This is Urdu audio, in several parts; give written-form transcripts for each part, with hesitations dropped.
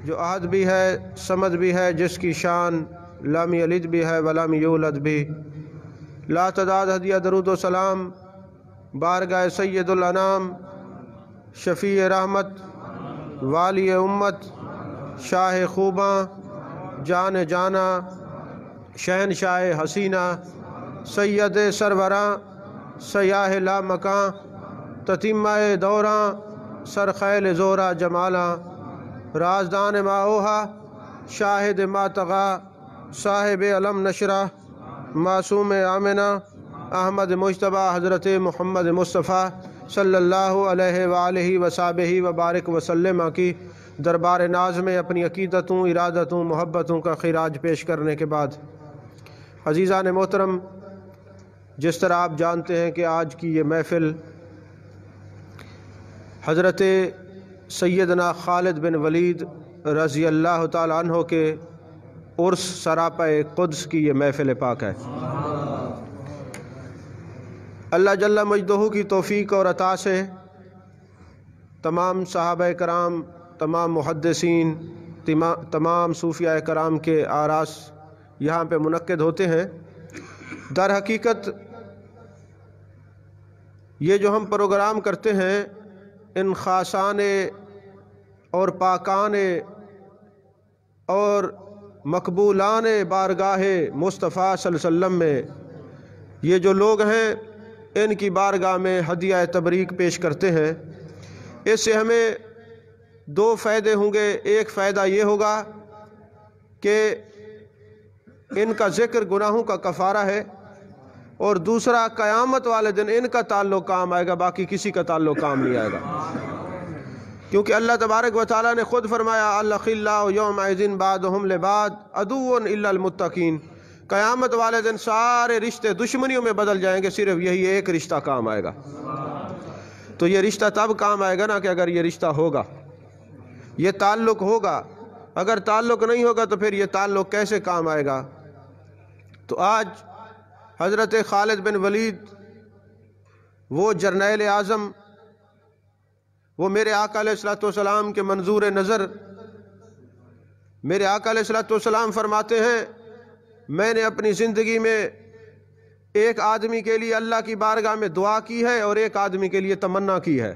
جو احد بھی ہے صمد بھی ہے، جس کی شان لم یلد بھی ہے ولم یولد بھی۔ لا تعداد ہدیہ درود و سلام بارگاہ سید الانام، شفیع رحمت، والی امت، شاہ خوباں، جان جانا، شہنشاہ حسینہ، سید سروراں، سیاہ لا مکاں، تتمہ دوراں، سرخیل زورا جمالاں، رازدان ما اوہا، شاہد ما تغا، صاحب علم نشرہ، معصوم آمنہ، احمد مجتبیٰ حضرت محمد مصطفیٰ صلی اللہ علیہ وآلہ وصحبہ وبارک وسلم کی دربار ناز میں اپنی عقیدتوں، ارادتوں، محبتوں کا خراج پیش کرنے کے بعد، عزیزان محترم، جس طرح آپ جانتے ہیں کہ آج کی یہ محفل حضرت سیدنا خالد بن ولید رضی اللہ تعالیٰ عنہ کے عرس سراپا قدس کی یہ محفل پاک ہے۔ اللہ جل مجدہ کی توفیق اور عطا سے تمام صحابہ کرام، تمام محدثین، تمام صوفیاء کرام کے آراس یہاں پہ منعقد ہوتے ہیں۔ در حقیقت یہ جو ہم پروگرام کرتے ہیں ان خاصان اور پاکان اور مقبولان بارگاہ مصطفیٰ صلی اللہ علیہ وسلم میں یہ جو لوگ ہیں ان کی بارگاہ میں ہدیہ تبریک پیش کرتے ہیں، اس سے ہمیں دو فائدے ہوں گے۔ ایک فائدہ یہ ہوگا کہ ان کا ذکر گناہوں کا کفارہ ہے، اور دوسرا قیامت والے دن ان کا تعلق کام آئے گا، باقی کسی کا تعلق کام نہیں آئے گا، کیونکہ اللہ تبارک و تعالیٰ نے خود فرمایا الاخلاء یومئذ بعضهم لبعض عدو الا المتقین۔ قیامت والے دن سارے رشتے دشمنیوں میں بدل جائیں گے، صرف یہی ایک رشتہ کام آئے گا۔ تو یہ رشتہ تب کام آئے گا نا کہ اگر یہ رشتہ ہوگا، یہ تعلق ہوگا۔ اگر تعلق نہیں ہوگا تو پھر یہ تعلق کیسے کام آئے گا؟ تو آج حضرت خالد بن ولید، وہ جرنیل اعظم، وہ میرے آقا علیہ السلام کے منظور نظر، میرے آقا علیہ السلام فرماتے ہیں میں نے اپنی زندگی میں ایک آدمی کے لیے اللہ کی بارگاہ میں دعا کی ہے اور ایک آدمی کے لیے تمنا کی ہے۔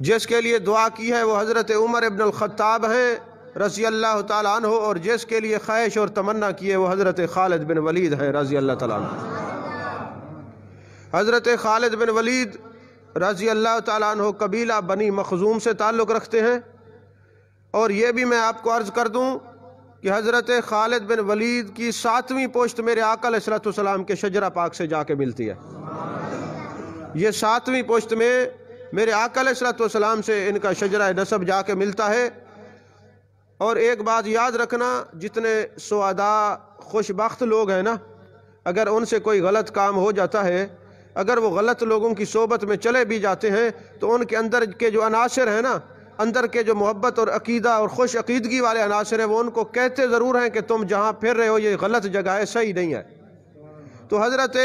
جس کے لیے دعا کی ہے وہ حضرت عمر ابن الخطاب ہیں رضی اللہ تعالیٰ عنہ، اور جس کے لیے خواہش اور تمنا کی ہے وہ حضرت خالد بن ولید ہیں رضی اللہ تعالیٰ عنہ۔ حضرت خالد بن ولید رضی اللہ تعالیٰ عنہ قبیلہ بنی مخزوم سے تعلق رکھتے ہیں، اور یہ بھی میں آپ کو عرض کر دوں کہ حضرت خالد بن ولید کی 7ویں پشت میرے آقا علیہ السلام کے شجرہ پاک سے جا کے ملتی ہے۔ یہ 7ویں پشت میں میرے آقا علیہ السلام سے ان کا شجرہ نسب جا کے ملتا ہے۔ اور ایک بات یاد رکھنا، جتنے سعداء خوش بخت لوگ ہیں نا، اگر ان سے کوئی غلط کام ہو جاتا ہے، اگر وہ غلط لوگوں کی صحبت میں چلے بھی جاتے ہیں، تو ان کے اندر کے جو عناصر ہیں نا، اندر کے جو محبت اور عقیدہ اور خوش عقیدگی والے عناصر ہیں، وہ ان کو کہتے ضرور ہیں کہ تم جہاں پھر رہے ہو یہ غلط جگہ ہے، صحیح نہیں ہے۔ تو حضرت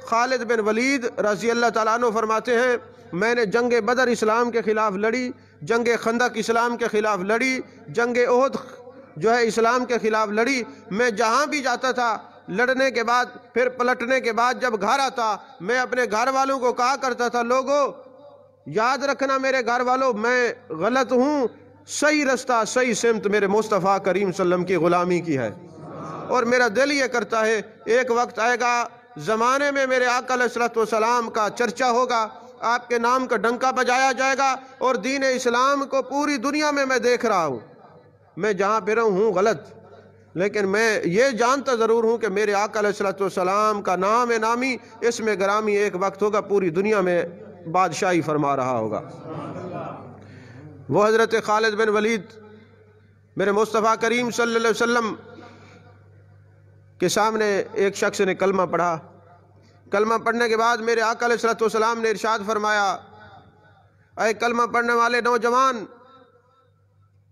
خالد بن ولید رضی اللہ تعالیٰ عنہ فرماتے ہیں میں نے جنگ بدر اسلام کے خلاف لڑی، جنگ خندق اسلام کے خلاف لڑی، جنگ احد جو ہے اسلام کے خلاف لڑی۔ میں جہاں بھی جاتا تھا لڑنے کے بعد، پھر پلٹنے کے بعد جب گھر آتا، میں اپنے گھر والوں کو کہا کرتا تھا لوگو یاد رکھنا میرے گھر والوں، میں غلط ہوں، صحیح رستہ صحیح سمت میرے مصطفیٰ کریم صلی اللہ علیہ وسلم کی غلامی کی ہے، اور میرا دل یہ کرتا ہے ایک وقت آئے گا زمانے میں میرے آقا علیہ السلام کا چرچا ہوگا، آپ کے نام کا ڈنکا بجایا جائے گا، اور دین اسلام کو پوری دنیا میں دیکھ رہا ہوں۔ میں جہاں پھر ہوں غلط، لیکن میں یہ جانتا ضرور ہوں کہ میرے آقا علیہ السلام کا نام نامی اس میں گرامی ایک وقت ہوگا پوری دنیا میں بادشاہی فرما رہا ہوگا۔ وہ حضرت خالد بن ولید میرے مصطفیٰ کریم صلی اللہ علیہ وسلم کے سامنے ایک شخص نے کلمہ پڑھا۔ کلمہ پڑھنے کے بعد میرے آقا علیہ السلام نے ارشاد فرمایا اے کلمہ پڑھنے والے نوجوان،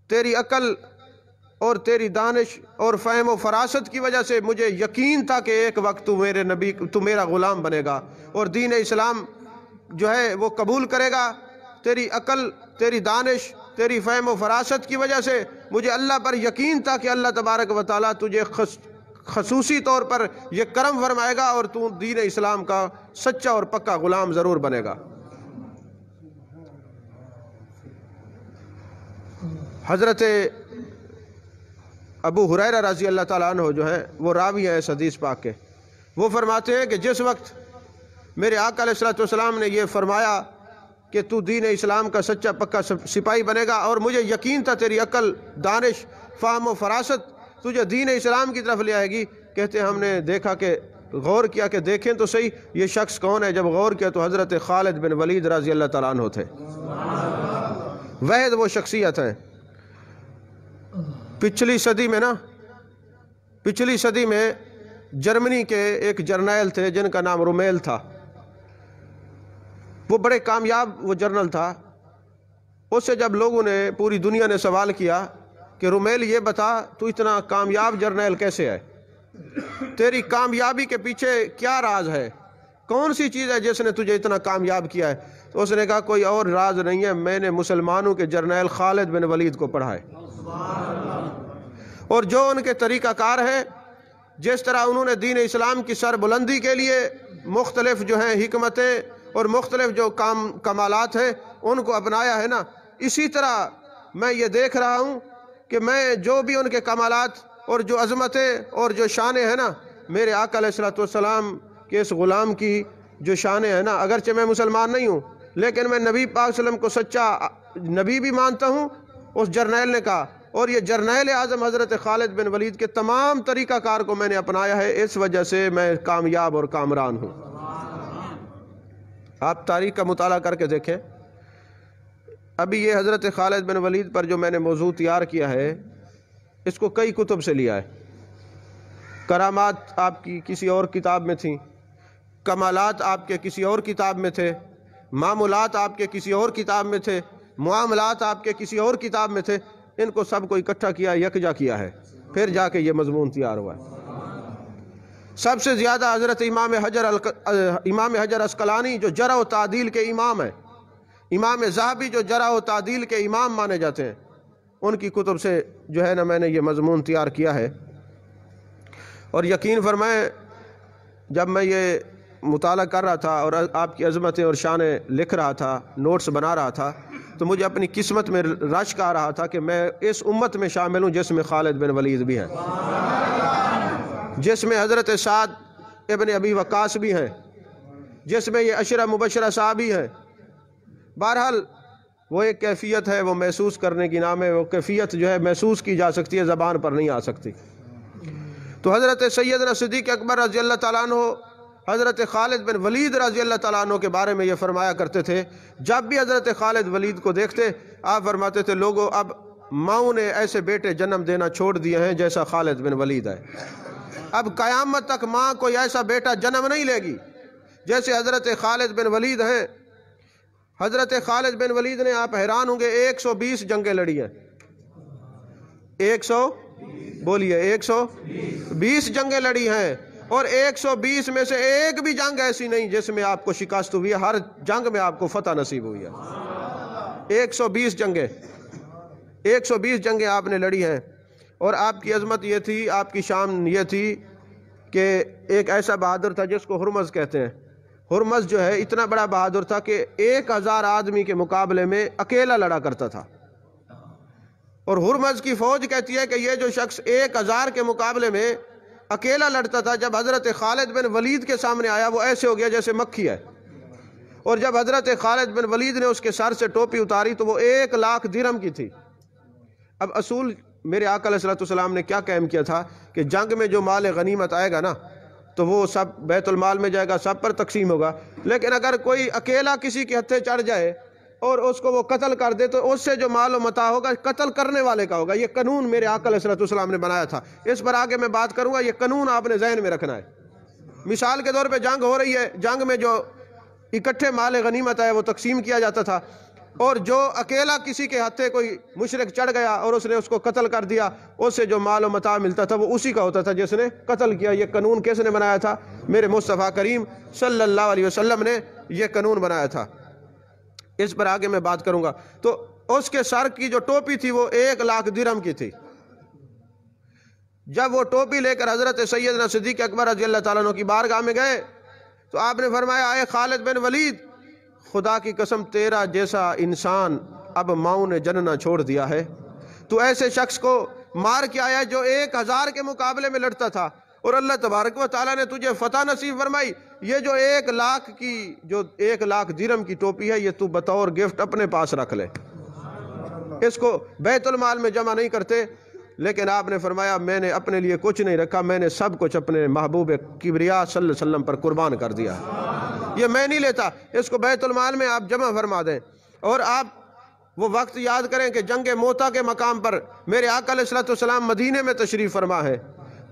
تیری عقل اور تیری دانش اور فہم و فراست کی وجہ سے مجھے یقین تھا کہ ایک وقت تو میرا غلام بنے گا اور دین اسلام جو ہے وہ قبول کرے گا۔ تیری عقل، تیری دانش، تیری فہم و فراست کی وجہ سے مجھے اللہ پر یقین تھا کہ اللہ تبارک و تعالیٰ تجھے خصوصی طور پر یہ کرم فرمائے گا اور تو دین اسلام کا سچا اور پکا غلام ضرور بنے گا۔ حضرت ابو ہریرہ رضی اللہ تعالیٰ عنہ جو ہے وہ راوی ہیں اس حدیث پاک کے، وہ فرماتے ہیں کہ جس وقت میرے آقا علیہ الصلوۃ والسلام نے یہ فرمایا کہ تو دین اسلام کا سچا پکا سپاہی بنے گا، اور مجھے یقین تھا تیری عقل، دانش، فہم و فراست تجھے دین اسلام کی طرف لے آئے گی، کہتے ہیں ہم نے دیکھا کہ غور کیا کہ دیکھیں تو صحیح یہ شخص کون ہے۔ جب غور کیا تو حضرت خالد بن ولید رضی اللہ تعالیٰ عنہ تھے۔ واحد وہ شخصیت ہے پچھلی صدی میں جرمنی کے ایک جرنیل تھے جن کا نام رومیل تھا۔ وہ بڑے کامیاب وہ جرنل تھا۔ اس سے جب لوگوں نے پوری دنیا نے سوال کیا کہ رومیل یہ بتا تو اتنا کامیاب جرنیل کیسے ہے، تیری کامیابی کے پیچھے کیا راز ہے، کون سی چیز ہے جس نے تجھے اتنا کامیاب کیا ہے؟ تو اس نے کہا کوئی اور راز نہیں ہے، میں نے مسلمانوں کے جرنیل خالد بن ولید کو پڑھا ہے، اور جو ان کے طریقہ کار ہے، جس طرح انہوں نے دین اسلام کی سر بلندی کے لیے مختلف جو ہیں حکمتیں اور مختلف جو کمالات ہیں ان کو اپنایا ہے نا، اسی طرح میں یہ دیکھ رہا ہوں کہ میں جو بھی ان کے کمالات اور جو عظمتیں اور جو شانیں ہیں نا، میرے آقا علیہ الصلوۃ والسلام کے اس غلام کی جو شانیں ہیں نا، اگرچہ میں مسلمان نہیں ہوں لیکن میں نبی پاک صلی اللہ علیہ وسلم کو سچا نبی بھی مانتا ہوں۔ اس جرنیل نے کہا، اور یہ جرنیل اعظم حضرت خالد بن ولید کے تمام طریقہ کار کو میں نے اپنایا ہے، اس وجہ سے میں کامیاب اور کامران ہوں۔ آپ تاریخ کا مطالعہ کر کے دیکھیں۔ ابھی یہ حضرت خالد بن ولید پر جو میں نے موضوع تیار کیا ہے اس کو کئی کتب سے لیا ہے۔ کرامات آپ کی کسی اور کتاب میں تھیں، کمالات آپ کے کسی اور کتاب میں تھے، معمولات آپ کے کسی اور کتاب میں تھے، معاملات آپ کے کسی اور کتاب میں تھے، ان کو سب کو اکٹھا کیا، یکجا کیا ہے، پھر جا کے یہ مضمون تیار ہوا ہے۔ سب سے زیادہ حضرت امام حجر عسقلانی جو جرح و تعدیل کے امام ہیں، امام ذہبی جو جرح و تعدیل کے امام مانے جاتے ہیں، ان کی کتب سے جو ہے نا میں نے یہ مضمون تیار کیا ہے۔ اور یقین فرمائیں جب میں یہ مطالعہ کر رہا تھا اور آپ کی عظمتیں اور شانیں لکھ رہا تھا، نوٹس بنا رہا تھا، تو مجھے اپنی قسمت میں رشک آ رہا تھا کہ میں اس امت میں شامل ہوں جس میں خالد بن ولید بھی ہیں، جس میں حضرت سعد ابن ابی وقاص بھی ہیں، جس میں یہ عشرہ مبشرہ صحابی ہیں۔ بہرحال وہ ایک کیفیت ہے، وہ محسوس کرنے کی نام ہے، وہ کیفیت جو ہے محسوس کی جا سکتی ہے، زبان پر نہیں آ سکتی۔ تو حضرت سیدنا صدیق اکبر رضی اللہ تعالیٰ عنہ حضرت خالد بن ولید رضی اللہ تعالیٰ عنہ کے بارے میں یہ فرمایا کرتے تھے، جب بھی حضرت خالد ولید کو دیکھتے آپ فرماتے تھے لوگوں اب ماؤں نے ایسے بیٹے جنم دینا چھوڑ دیے ہیں جیسا خالد بن ولید ہے، اب قیامت تک ماں کوئی ایسا بیٹا جنم نہیں لے گی جیسے حضرت خالد بن ولید ہیں۔ حضرت خالد بن ولید نے آپ حیران ہوں گے 120 جنگیں لڑی ہیں، 120 جنگیں لڑی ہیں، اور 120 میں سے ایک بھی جنگ ایسی نہیں جس میں آپ کو شکست ہوئی ہے، ہر جنگ میں آپ کو فتح نصیب ہوئی ہے۔ 120 جنگیں آپ نے لڑی ہیں، اور آپ کی عظمت یہ تھی، آپ کی شان یہ تھی کہ ایک ایسا بہادر تھا جس کو ہرمز کہتے ہیں۔ ہرمز جو ہے اتنا بڑا بہادر تھا کہ 1000 آدمی کے مقابلے میں اکیلا لڑا کرتا تھا، اور ہرمز کی فوج کہتی ہے کہ یہ جو شخص 1000 کے مقابلے میں اکیلا لڑتا تھا، جب حضرت خالد بن ولید کے سامنے آیا وہ ایسے ہو گیا جیسے مکھی ہے، اور جب حضرت خالد بن ولید نے اس کے سر سے ٹوپی اتاری تو وہ 1,00,000 درہم کی تھی۔ اب اصول میرے آقا علیہ السلام نے کیا قائم کیا تھا کہ جنگ میں جو مال غنیمت آئے گا نا تو وہ سب بیت المال میں جائے گا، سب پر تقسیم ہوگا، لیکن اگر کوئی اکیلا کسی کے ہتھے چڑھ جائے اور اس کو وہ قتل کر دے تو اس سے جو مال و متاع ہوگا قتل کرنے والے کا ہوگا۔ یہ قانون میرے آقا علیہ السلام نے بنایا تھا، اس پر آگے میں بات کروں گا، یہ قانون آپ نے ذہن میں رکھنا ہے۔ مثال کے طور پہ جنگ ہو رہی ہے، جنگ میں جو اکٹھے مال غنیمت ہے وہ تقسیم کیا جاتا تھا، اور جو اکیلا کسی کے ہاتھے کوئی مشرک چڑھ گیا اور اس نے اس کو قتل کر دیا، اس سے جو مال و متاع ملتا تھا وہ اسی کا ہوتا تھا جس نے قتل کیا۔ یہ قانون کس نے بنایا تھا؟ میرے مصطفیٰ کریم صلی اللہ علیہ وسلم نے یہ قانون بنایا تھا۔ اس پر آگے میں بات کروں گا۔ تو اس کے سر کی جو ٹوپی تھی وہ 1,00,000 درہم کی تھی۔ جب وہ ٹوپی لے کر حضرت سیدنا صدیق اکبر رضی اللہ تعالیٰ عنہ کی بارگاہ میں گئے تو آپ نے فرمایا، اے خالد بن ولید، خدا کی قسم تیرا جیسا انسان اب ماؤں نے جننا چھوڑ دیا ہے، تو ایسے شخص کو مار کے آیا جو 1,000 کے مقابلے میں لڑتا تھا، اور اللہ تبارک و تعالیٰ نے تجھے فتح نصیب فرمائی۔ یہ جو 1,00,000 درہم کی ٹوپی ہے، یہ تو بطور گفٹ اپنے پاس رکھ لے، اس کو بیت المال میں جمع نہیں کرتے۔ لیکن آپ نے فرمایا، میں نے اپنے لیے کچھ نہیں رکھا، میں نے سب کچھ اپنے محبوب کبریا صلی اللہ علیہ وسلم پر قربان کر دیا، یہ میں نہیں لیتا، اس کو بیت المال میں آپ جمع فرما دیں۔ اور آپ وہ وقت یاد کریں کہ جنگ موتا کے مقام پر میرے آقا علیہ السلام مدینے میں تشریف فرما ہے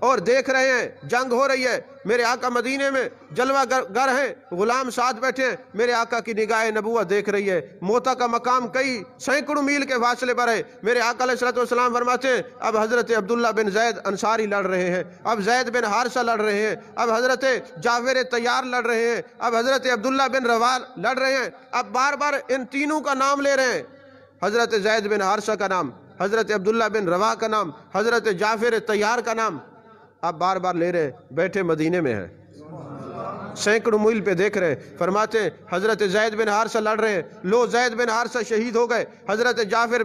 اور دیکھ رہے ہیں جنگ ہو رہی ہے، میرے آقا مدینے میں جلوہ گر ہیں، غلام ساتھ بیٹھے ہیں، میرے آقا کی نگاہ نبوت دیکھ رہی ہے۔ موتا کا مقام کئی سینکڑوں میل کے فاصلے پر ہے۔ میرے آقا علیہ السلام فرماتے ہیں، اب حضرت عبداللہ بن زید انصاری لڑ رہے ہیں، اب زید بن حارثہ لڑ رہے ہیں، اب حضرت جعفر طیار لڑ رہے ہیں، اب حضرت عبداللہ بن رواح لڑ رہے ہیں۔ اب بار بار ان تینوں کا نام لے رہے ہیں، حضرت زید بن حارثہ کا نام، حضرت عبداللہ بن رواح کا نام، حضرت جعفر طیار کا نام، آپ بار بار لے رہے ہیں، بیٹھے مدینے میں ہیں، سینکڑوں میل پہ دیکھ رہے ہیں۔ فرماتے ہیں حضرت زید بن حارثہ لڑ رہے ہیں، لو زید بن حارثہ شہید ہو گئے، حضرت جعفر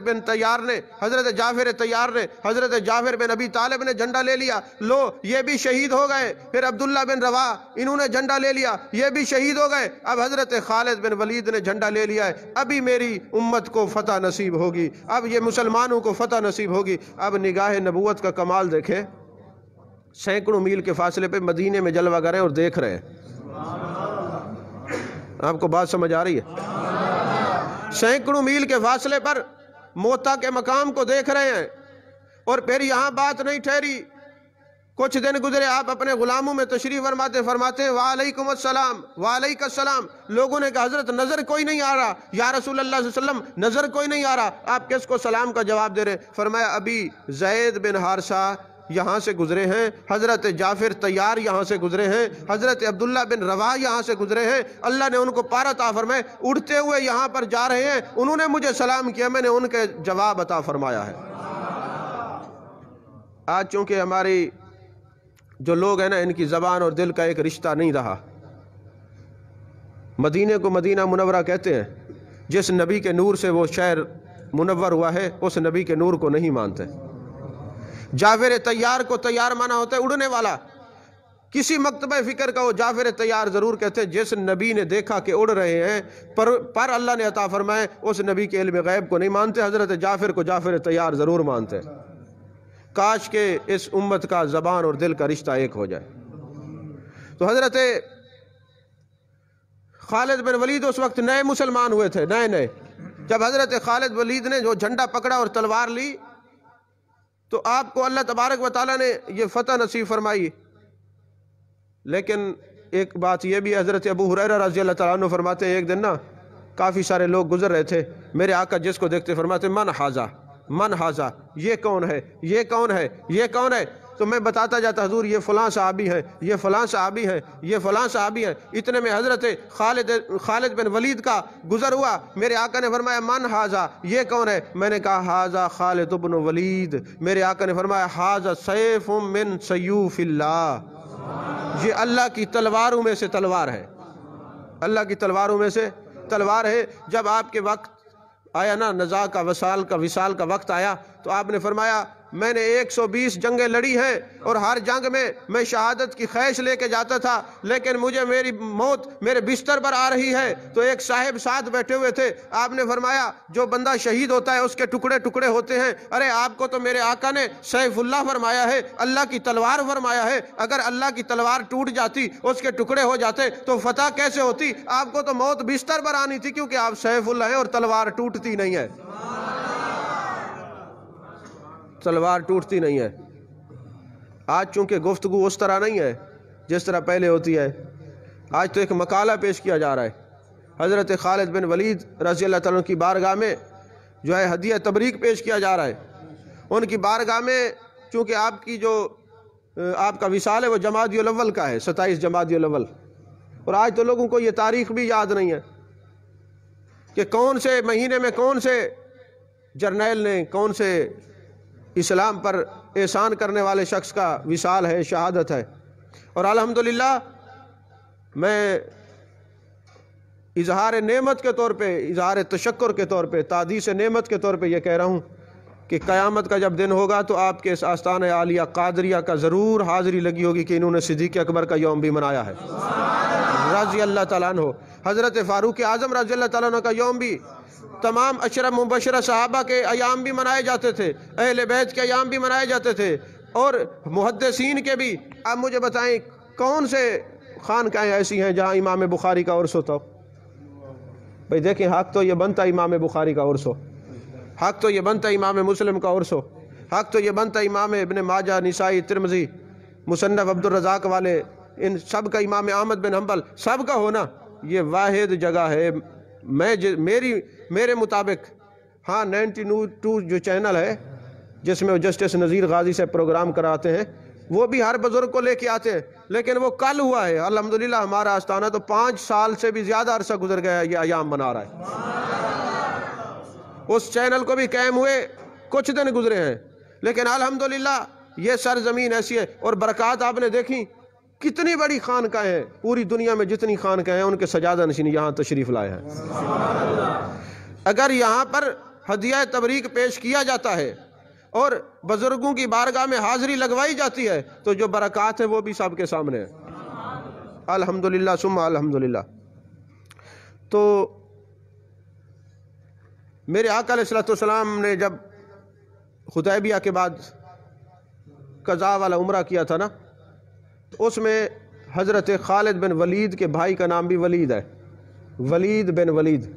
جعفر بن ابی طالب نے جھنڈا لے لیا، لو یہ بھی شہید ہو گئے۔ پھر عبداللہ بن رواح انہوں نے جھنڈا لے لیا، یہ بھی شہید ہو گئے۔ اب حضرت خالد بن ولید نے جھنڈا لے لیا ہے، ابھی میری امت کو فتح نصیب ہوگی، اب یہ مسلمانوں کو فتح نصیب ہوگی۔ اب نگاہ نبوت کا کمال دیکھیں، سینکڑوں میل کے فاصلے پہ مدینے میں جلوہ گر ہیں اور دیکھ رہے ہیں۔ آپ کو بات سمجھ آ رہی ہے؟ سینکڑوں میل کے فاصلے پر موتا کے مقام کو دیکھ رہے ہیں، اور پھر یہاں بات نہیں ٹھہری، کچھ دن گزرے، آپ اپنے غلاموں میں تشریف فرماتے ہیں، وعلیکم السلام وعلیکم السلام۔ لوگوں نے کہا حضرت نظر کوئی نہیں آ رہا، یا رسول اللہ صلی اللہ علیہ وسلم نظر کوئی نہیں آ رہا، آپ کس کو سلام کا جواب دے رہے ہیں؟ فرمایا، ابھی زید بن حارثہ یہاں سے گزرے ہیں، حضرت جعفر طیار یہاں سے گزرے ہیں، حضرت عبداللہ بن رواح یہاں سے گزرے ہیں، اللہ نے ان کو پار عطا فرمائے، اڑتے ہوئے یہاں پر جا رہے ہیں، انہوں نے مجھے سلام کیا، میں نے ان کے جواب عطا فرمایا ہے۔ آج چونکہ ہماری جو لوگ ہیں نا، ان کی زبان اور دل کا ایک رشتہ نہیں رہا۔ مدینے کو مدینہ منورہ کہتے ہیں، جس نبی کے نور سے وہ شہر منور ہوا ہے، اس نبی کے نور کو نہیں مانتے۔ جعفر طیار کو طیار مانا ہوتا ہے اڑنے والا، کسی مکتبہ فکر کا وہ جعفر طیار ضرور کہتے ہیں، جس نبی نے دیکھا کہ اڑ رہے ہیں پر اللہ نے عطا فرمائے، اس نبی کے علم غیب کو نہیں مانتے، حضرت جعفر کو جعفر طیار ضرور مانتے۔ کاش کہ اس امت کا زبان اور دل کا رشتہ ایک ہو جائے۔ تو حضرت خالد بن ولید اس وقت نئے مسلمان ہوئے تھے، نئے۔ جب حضرت خالد ولید نے جو جھنڈا پکڑا اور تلوار لی تو آپ کو اللہ تبارک و تعالیٰ نے یہ فتح نصیب فرمائی۔ لیکن ایک بات یہ بھی، حضرت ابو ہریرہ رضی اللہ تعالیٰ عنہ فرماتے ہیں، ایک دن نا کافی سارے لوگ گزر رہے تھے، میرے آقا جس کو دیکھتے فرماتے، من حاضا، یہ کون ہے، یہ کون ہے، یہ کون ہے؟ تو میں بتاتا جاتا، حضور یہ فلاں صحابی ہیں، یہ فلاں صحابی ہیں، یہ فلاں صحابی ہیں۔ اتنے میں حضرت خالد بن ولید کا گزر ہوا، میرے آقا نے فرمایا، من حاضا، یہ کون ہے؟ میں نے کہا، حاضا خالد بن ولید۔ میرے آقا نے فرمایا، حاضا سیف من سیوف اللہ، یہ اللہ کی تلواروں میں سے تلوار ہے، اللہ کی تلواروں میں سے تلوار ہے۔ جب آپ کے وقت آیا نا، نزاع کا وصال کا وقت آیا، تو آپ نے فرمایا، میں نے 120 جنگیں لڑی ہیں اور ہر جنگ میں شہادت کی خواہش لے کے جاتا تھا، لیکن مجھے میری موت میرے بستر پر آ رہی ہے۔ تو ایک صاحب ساتھ بیٹھے ہوئے تھے، آپ نے فرمایا، جو بندہ شہید ہوتا ہے اس کے ٹکڑے ٹکڑے ہوتے ہیں، ارے آپ کو تو میرے آقا نے سیف اللہ فرمایا ہے، اللہ کی تلوار فرمایا ہے، اگر اللہ کی تلوار ٹوٹ جاتی، اس کے ٹکڑے ہو جاتے تو فتح کیسے ہوتی؟ آپ کو تو موت بستر پر آنی تھی، کیونکہ آپ سیف اللہ ہیں اور تلوار ٹوٹتی نہیں ہے، تلوار ٹوٹتی نہیں ہے۔ آج چونکہ گفتگو اس طرح نہیں ہے جس طرح پہلے ہوتی ہے، آج تو ایک مقالہ پیش کیا جا رہا ہے۔ حضرت خالد بن ولید رضی اللہ تعالیٰ کی بارگاہ میں جو ہے ہدیہ تبریک پیش کیا جا رہا ہے۔ ان کی بارگاہ میں چونکہ آپ کا وصال ہے وہ جمادی الاول کا ہے، 27 جمادی الاول، اور آج تو لوگوں کو یہ تاریخ بھی یاد نہیں ہے کہ کون سے مہینے میں کون سے جرنیل نے کون سے اسلام پر احسان کرنے والے شخص کا وصال ہے، شہادت ہے۔ اور الحمدللہ میں اظہار نعمت کے طور پہ، اظہار تشکر کے طور پہ، تعدیث نعمت کے طور پہ یہ کہہ رہا ہوں کہ قیامت کا جب دن ہوگا تو آپ کے اس آستانہ عالیہ قادریہ کا ضرور حاضری لگی ہوگی کہ انہوں نے صدیق اکبر کا یوم بھی منایا ہے رضی اللہ تعالیٰ عنہ، حضرت فاروق اعظم رضی اللہ تعالیٰ عنہ کا یوم بھی، تمام عشرہ مبشرہ صحابہ کے ایام بھی منائے جاتے تھے، اہل بیت کے ایام بھی منائے جاتے تھے، اور محدثین کے بھی۔ اب مجھے بتائیں کون سے خانقاہیں ایسی ہیں جہاں امام بخاری کا عرس ہوتا ہو؟ بھئی دیکھیں، حق تو یہ بنتا امام بخاری کا عرس ہو، حق تو یہ بنتا امام مسلم کا عرس ہو، حق تو یہ بنتا امام ابن ماجہ، نسائی، ترمذی، مصنف عبد الرزاق والے، ان سب کا، امام احمد بن حنبل سب کا ہونا۔ یہ واحد جگہ ہے۔ میرے مطابق ہاں 92 جو چینل ہے جس میں وہ جسٹس نذیر غازی سے پروگرام کراتے ہیں، وہ بھی ہر بزرگ کو لے کے آتے ہیں، لیکن وہ کل ہوا ہے۔ الحمدللہ ہمارا آستانہ تو 5 سال سے بھی زیادہ عرصہ گزر گیا، یہ ایام منا رہا ہے۔ اس چینل کو بھی قائم ہوئے کچھ دن گزرے ہیں، لیکن الحمدللہ یہ سرزمین ایسی ہے، اور برکات آپ نے دیکھی کتنی بڑی خانقاہیں ہیں۔ پوری دنیا میں جتنی خانقاہیں ہیں ان کے سجادہ نشین یہاں تشریف لائے ہیں۔ اگر یہاں پر ہدیہ تبریک پیش کیا جاتا ہے اور بزرگوں کی بارگاہ میں حاضری لگوائی جاتی ہے تو جو برکات ہے وہ بھی سب کے سامنے ہے۔ الحمدللہ ثم الحمدللہ۔ تو میرے آقا علیہ الصلوۃ والسلام نے جب حدیبیہ کے بعد قضاء والا عمرہ کیا تھا نا، تو اس میں حضرت خالد بن ولید کے بھائی کا نام بھی ولید ہے، ولید بن ولید۔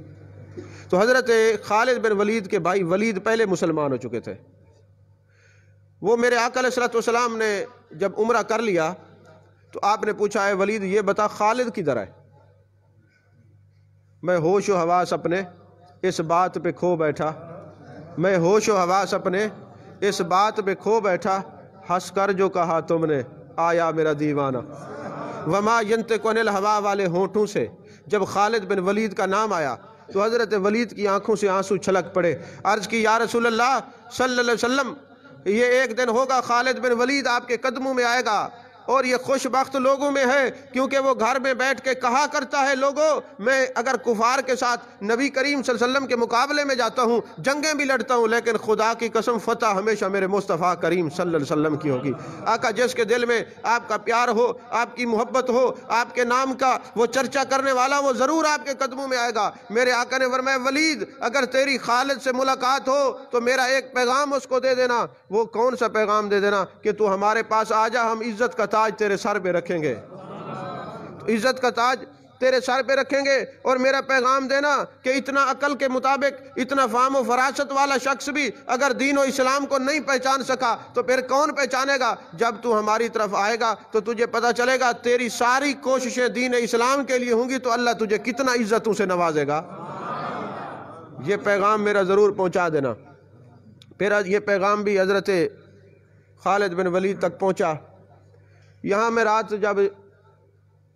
تو حضرت خالد بن ولید کے بھائی ولید پہلے مسلمان ہو چکے تھے۔ وہ میرے آقا علیہ الصلوۃ والسلام نے جب عمرہ کر لیا تو آپ نے پوچھا، ہے ولید یہ بتا خالد کدھر ہے؟ میں ہوش و حواس اپنے اس بات پہ کھو بیٹھا، میں ہوش و حواس اپنے اس بات پہ کھو بیٹھا، ہنس کر جو کہا تم نے آیا میرا دیوانہ۔ وما ینطق عن الہوا والے ہونٹوں سے جب خالد بن ولید کا نام آیا تو حضرت ولید کی آنکھوں سے آنسو چھلک پڑے۔ عرض کی یا رسول اللہ صلی اللہ علیہ وسلم، یہ ایک دن ہوگا خالد بن ولید آپ کے قدموں میں آئے گا، اور یہ خوش بخت لوگوں میں ہے کیونکہ وہ گھر میں بیٹھ کے کہا کرتا ہے، لوگوں میں اگر کفار کے ساتھ نبی کریم صلی اللہ علیہ وسلم کے مقابلے میں جاتا ہوں، جنگیں بھی لڑتا ہوں، لیکن خدا کی قسم فتح ہمیشہ میرے مصطفیٰ کریم صلی اللہ علیہ وسلم کی ہوگی۔ آقا جس کے دل میں آپ کا پیار ہو، آپ کی محبت ہو، آپ کے نام کا وہ چرچا کرنے والا، وہ ضرور آپ کے قدموں میں آئے گا۔ میرے آقا نے فرمایا ولید اگر تیری خالد سے ملاقات ہو تو میرا ایک پیغام اس کو دے دینا۔ وہ کون سا پیغام دے دینا؟ کہ تو ہمارے پاس آ جا، ہم عزت کا تاج تیرے سر پہ رکھیں گے، عزت کا تاج تیرے سر پہ رکھیں گے۔ اور میرا پیغام دینا کہ اتنا عقل کے مطابق، اتنا فہم و فراست والا شخص بھی اگر دین و اسلام کو نہیں پہچان سکا تو پھر کون پہچانے گا؟ جب تو ہماری طرف آئے گا تو تجھے پتہ چلے گا تیری ساری کوششیں دین اسلام کے لیے ہوں گی تو اللہ تجھے کتنا عزتوں سے نوازے گا۔ یہ پیغام میرا ضرور پہنچا دینا۔ پھر یہ پیغام بھی حضرت خالد بن ولید تک پہنچا۔ یہاں میں رات جب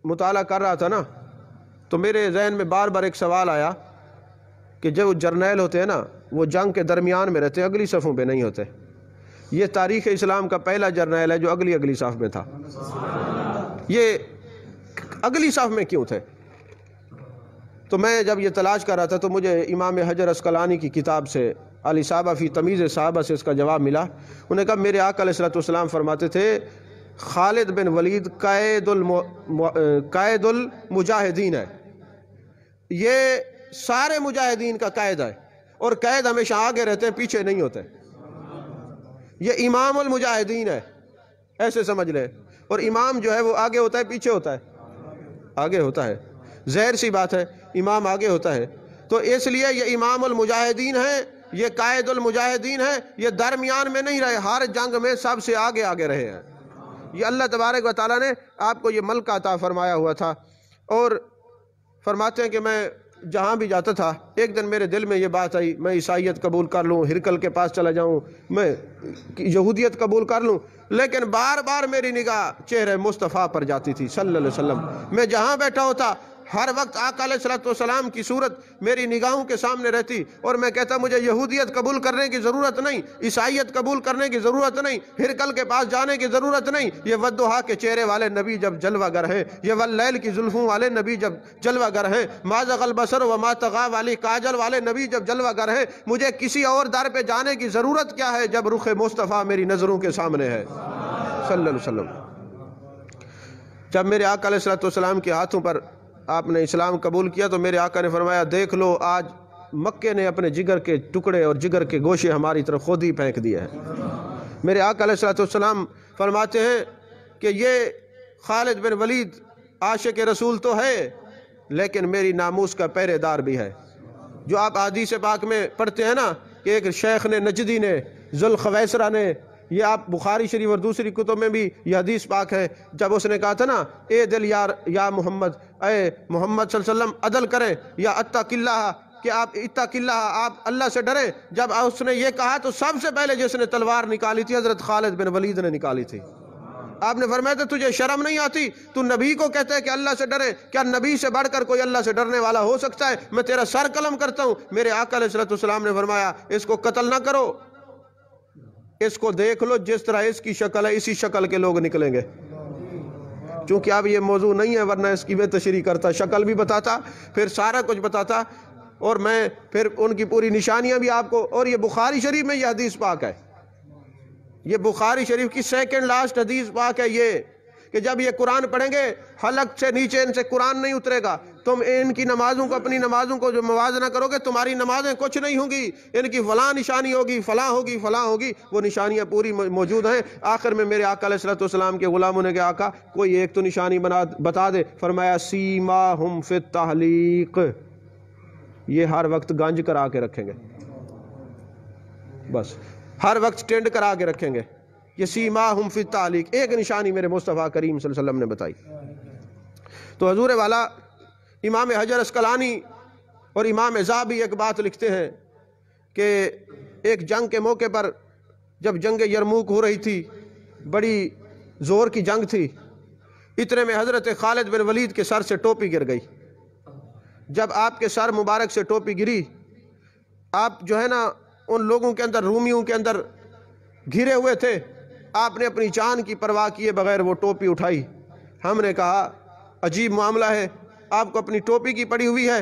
مطالعہ کر رہا تھا نا تو میرے ذہن میں بار بار ایک سوال آیا کہ جو جرنیل ہوتے ہیں نا وہ جنگ کے درمیان میں رہتے ہیں، اگلی صفوں پہ نہیں ہوتے۔ یہ تاریخ اسلام کا پہلا جرنیل ہے جو اگلی صف میں تھا۔ یہ اگلی صف میں کیوں تھے؟ تو میں جب یہ تلاش کر رہا تھا تو مجھے امام حجر عسقلانی کی کتاب سے الاصابہ فی تمیز صحابہ سے اس کا جواب ملا۔ انہوں نے کہا میرے آقا علیہ الصلوۃ والسلام فرماتے تھے خالد بن ولید قائد المجاہدین ہے، یہ سارے مجاہدین کا قائد ہے، اور قائد ہمیشہ آگے رہتے ہیں، پیچھے نہیں ہوتے۔ یہ امام المجاہدین ہے، ایسے سمجھ لیں۔ اور امام جو ہے وہ آگے ہوتا ہے پیچھے ہوتا ہے؟ آگے ہوتا ہے، ظاہر سی بات ہے امام آگے ہوتا ہے۔ تو اس لیے یہ امام المجاہدین ہے، یہ قائد المجاہدین ہے، یہ درمیان میں نہیں رہے، ہر جنگ میں سب سے آگے آگے رہے ہیں۔ یہ اللہ تبارک و تعالیٰ نے آپ کو یہ ملکہ عطا فرمایا ہوا تھا۔ اور فرماتے ہیں کہ میں جہاں بھی جاتا تھا ایک دن میرے دل میں یہ بات آئی میں عیسائیت قبول کر لوں، ہرقل کے پاس چلا جاؤں، میں یہودیت قبول کر لوں، لیکن بار بار میری نگاہ چہرے مصطفیٰ پر جاتی تھی صلی اللہ علیہ وسلم۔ میں جہاں بیٹھا ہوتا ہر وقت آقا علیہ السلام کی صورت میری نگاہوں کے سامنے رہتی اور میں کہتا مجھے یہودیت قبول کرنے کی ضرورت نہیں، عیسائیت قبول کرنے کی ضرورت نہیں، ہرقل کے پاس جانے کی ضرورت نہیں، یہ والضحیٰ کے چہرے والے نبی جب جلوہ گر ہیں، یہ واللیل کی زلفوں والے نبی جب جلوہ گر ہیں، ما زغ البصر وما طغیٰ والی کاجل والے نبی جب جلوہ گر ہیں، مجھے کسی اور در پہ جانے کی ضرورت کیا ہے جب رخ مصطفیٰ میری نظروں کے سامنے ہے صلی اللہ علیہ وسلم۔ جب میرے آقا علیہ السلام کے ہاتھوں پر آپ نے اسلام قبول کیا تو میرے آقا نے فرمایا دیکھ لو آج مکے نے اپنے جگر کے ٹکڑے اور جگر کے گوشے ہماری طرف خود ہی پھینک دیے ہیں۔ میرے آقا علیہ السلام فرماتے ہیں کہ یہ خالد بن ولید عاشق رسول تو ہے لیکن میری ناموس کا پہرے دار بھی ہے۔ جو آپ حدیث پاک میں پڑھتے ہیں نا کہ ایک شیخ نے نجدی نے ذوالخویسرہ نے، یہ آپ بخاری شریف اور دوسری کتب میں بھی یہ حدیث پاک ہے، جب اس نے کہا تھا نا اے دل یا محمد، اے محمد صلی اللہ علیہ وسلم عدل کریں یا اتق اللہ، کہ آپ اتق اللہ، آپ اللہ سے ڈریں، جب اس نے یہ کہا تو سب سے پہلے جس نے تلوار نکالی تھی حضرت خالد بن ولید نے نکالی تھی۔ آپ نے فرمایا تھا تجھے شرم نہیں آتی، تو نبی کو کہتا ہے کہ اللہ سے ڈرے، کیا نبی سے بڑھ کر کوئی اللہ سے ڈرنے والا ہو سکتا ہے؟ میں تیرا سر قلم کرتا ہوں۔ میرے آقا علیہ السلام نے فرمایا اس کو قتل نہ کرو، اس کو دیکھ لو جس طرح اس کی شکل ہے اسی شکل کے لوگ نکلیں گے۔ چونکہ اب یہ موضوع نہیں ہے ورنہ اس کی میں تشریح کرتا، شکل بھی بتاتا، پھر سارا کچھ بتاتا، اور میں پھر ان کی پوری نشانیاں بھی آپ کو، اور یہ بخاری شریف میں یہ حدیث پاک ہے، یہ بخاری شریف کی سیکنڈ لاسٹ حدیث پاک ہے یہ، کہ جب یہ قرآن پڑھیں گے حلق سے نیچے ان سے قرآن نہیں اترے گا، تم ان کی نمازوں کو اپنی نمازوں کو جو موازنہ کرو گے تمہاری نمازیں کچھ نہیں ہوں گی، ان کی فلاں نشانی ہوگی، فلاں ہوگی، فلاں ہوگی، وہ نشانیاں پوری موجود ہیں۔ آخر میں میرے آقا علیہ السلام کے غلاموں نے کہا آقا کوئی ایک تو نشانی بتا دے، فرمایا سیماہم فی التحلیق، یہ ہر وقت گنج کرا کے رکھیں گے، بس ہر وقت ٹینڈ کرا کے رکھیں گے، یہ سیماہم فی التحلیق، ایک نشانی میرے مصطفیٰ کریم صلی اللہ علیہ وسلم نے بتائی۔ تو حضور والا امام حجر اسقلانی اور امام ذہبی ایک بات لکھتے ہیں کہ ایک جنگ کے موقع پر جب جنگ یرموک ہو رہی تھی، بڑی زور کی جنگ تھی، اتنے میں حضرت خالد بن ولید کے سر سے ٹوپی گر گئی۔ جب آپ کے سر مبارک سے ٹوپی گری، آپ جو ہے نا ان لوگوں کے اندر، رومیوں کے اندر گھرے ہوئے تھے، آپ نے اپنی جان کی پرواہ کیے بغیر وہ ٹوپی اٹھائی۔ ہم نے کہا عجیب معاملہ ہے، آپ کو اپنی ٹوپی کی پڑی ہوئی ہے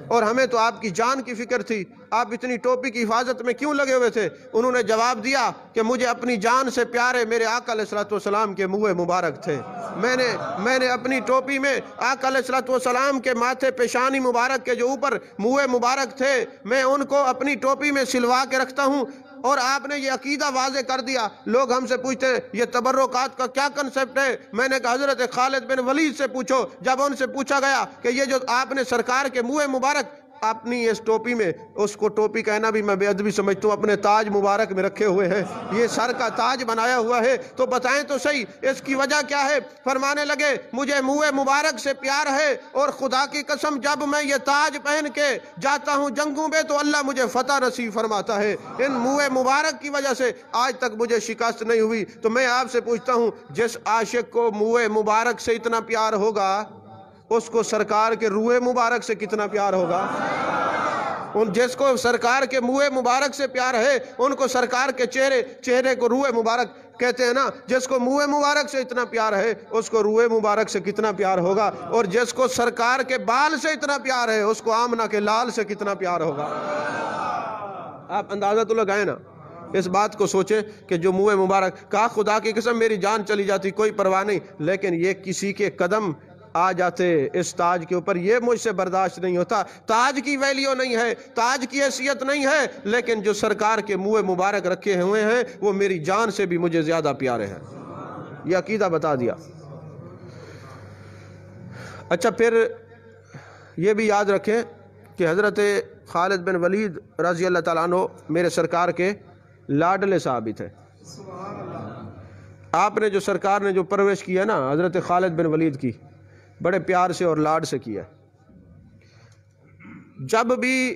اور ہمیں تو آپ کی جان کی فکر تھی، آپ اتنی ٹوپی کی حفاظت میں کیوں لگے ہوئے تھے؟ انہوں نے جواب دیا کہ مجھے اپنی جان سے پیارے میرے آقا علیہ السلام کے منہ مبارک تھے، میں نے اپنی ٹوپی میں آقا علیہ السلام کے ماتھے پیشانی مبارک کے جو اوپر منہ مبارک تھے، میں ان کو اپنی ٹوپی میں سلوا کے رکھتا ہوں۔ اور آپ نے یہ عقیدہ واضح کر دیا۔ لوگ ہم سے پوچھتے ہیں یہ تبرکات کا کیا کنسپٹ ہے؟ میں نے کہا حضرت خالد بن ولید سے پوچھو۔ جب ان سے پوچھا گیا کہ یہ جو آپ نے سرکار کے منہ مبارک اپنی اس ٹوپی میں، اس کو ٹوپی کہنا بھی میں بے ادبی سمجھتا ہوں، اپنے تاج مبارک میں رکھے ہوئے ہیں، یہ سر کا تاج بنایا ہوا ہے، تو بتائیں تو صحیح اس کی وجہ کیا ہے؟ فرمانے لگے مجھے منہ مبارک سے پیار ہے، اور خدا کی قسم جب میں یہ تاج پہن کے جاتا ہوں جنگوں میں تو اللہ مجھے فتح نصیب فرماتا ہے۔ ان منہ مبارک کی وجہ سے آج تک مجھے شکست نہیں ہوئی۔ تو میں آپ سے پوچھتا ہوں جس عاشق کو منہ مبارک سے اتنا پیار ہوگا اس کو سرکار کے روح مبارک سے کتنا پیار ہوگا؟ جس کو سرکار کے منہ مبارک سے پیار ہے ان کو سرکار کے چہرے کو روح مبارک کہتے ہیں نا۔ جس کو منہ مبارک سے اتنا پیار ہے اس کو روح مبارک سے کتنا پیار ہوگا، اور جس کو سرکار کے بال سے اتنا پیار ہے اس کو آمنہ کے لال سے کتنا پیار ہوگا۔ آپ اندازہ تو لگائیں نا، اس بات کو سوچیں کہ جو منہ مبارک، کہا خدا کی قسم میری جان چلی جاتی کوئی پرواہ نہیں، لیکن یہ کسی کے قدم آ جاتے اس تاج کے اوپر، یہ مجھ سے برداشت نہیں ہوتا۔ تاج کی ویلیو نہیں ہے، تاج کی حیثیت نہیں ہے، لیکن جو سرکار کے منہ مبارک رکھے ہوئے ہیں وہ میری جان سے بھی مجھے زیادہ پیارے ہیں۔ یہ عقیدہ بتا دیا۔ اچھا پھر یہ بھی یاد رکھیں کہ حضرت خالد بن ولید رضی اللہ تعالیٰ عنہ میرے سرکار کے لاڈلے صحابی تھے۔ آپ نے جو سرکار نے جو پرورش کی ہے نا حضرت خالد بن ولید کی، بڑے پیار سے اور لاڈ سے کیا۔ جب بھی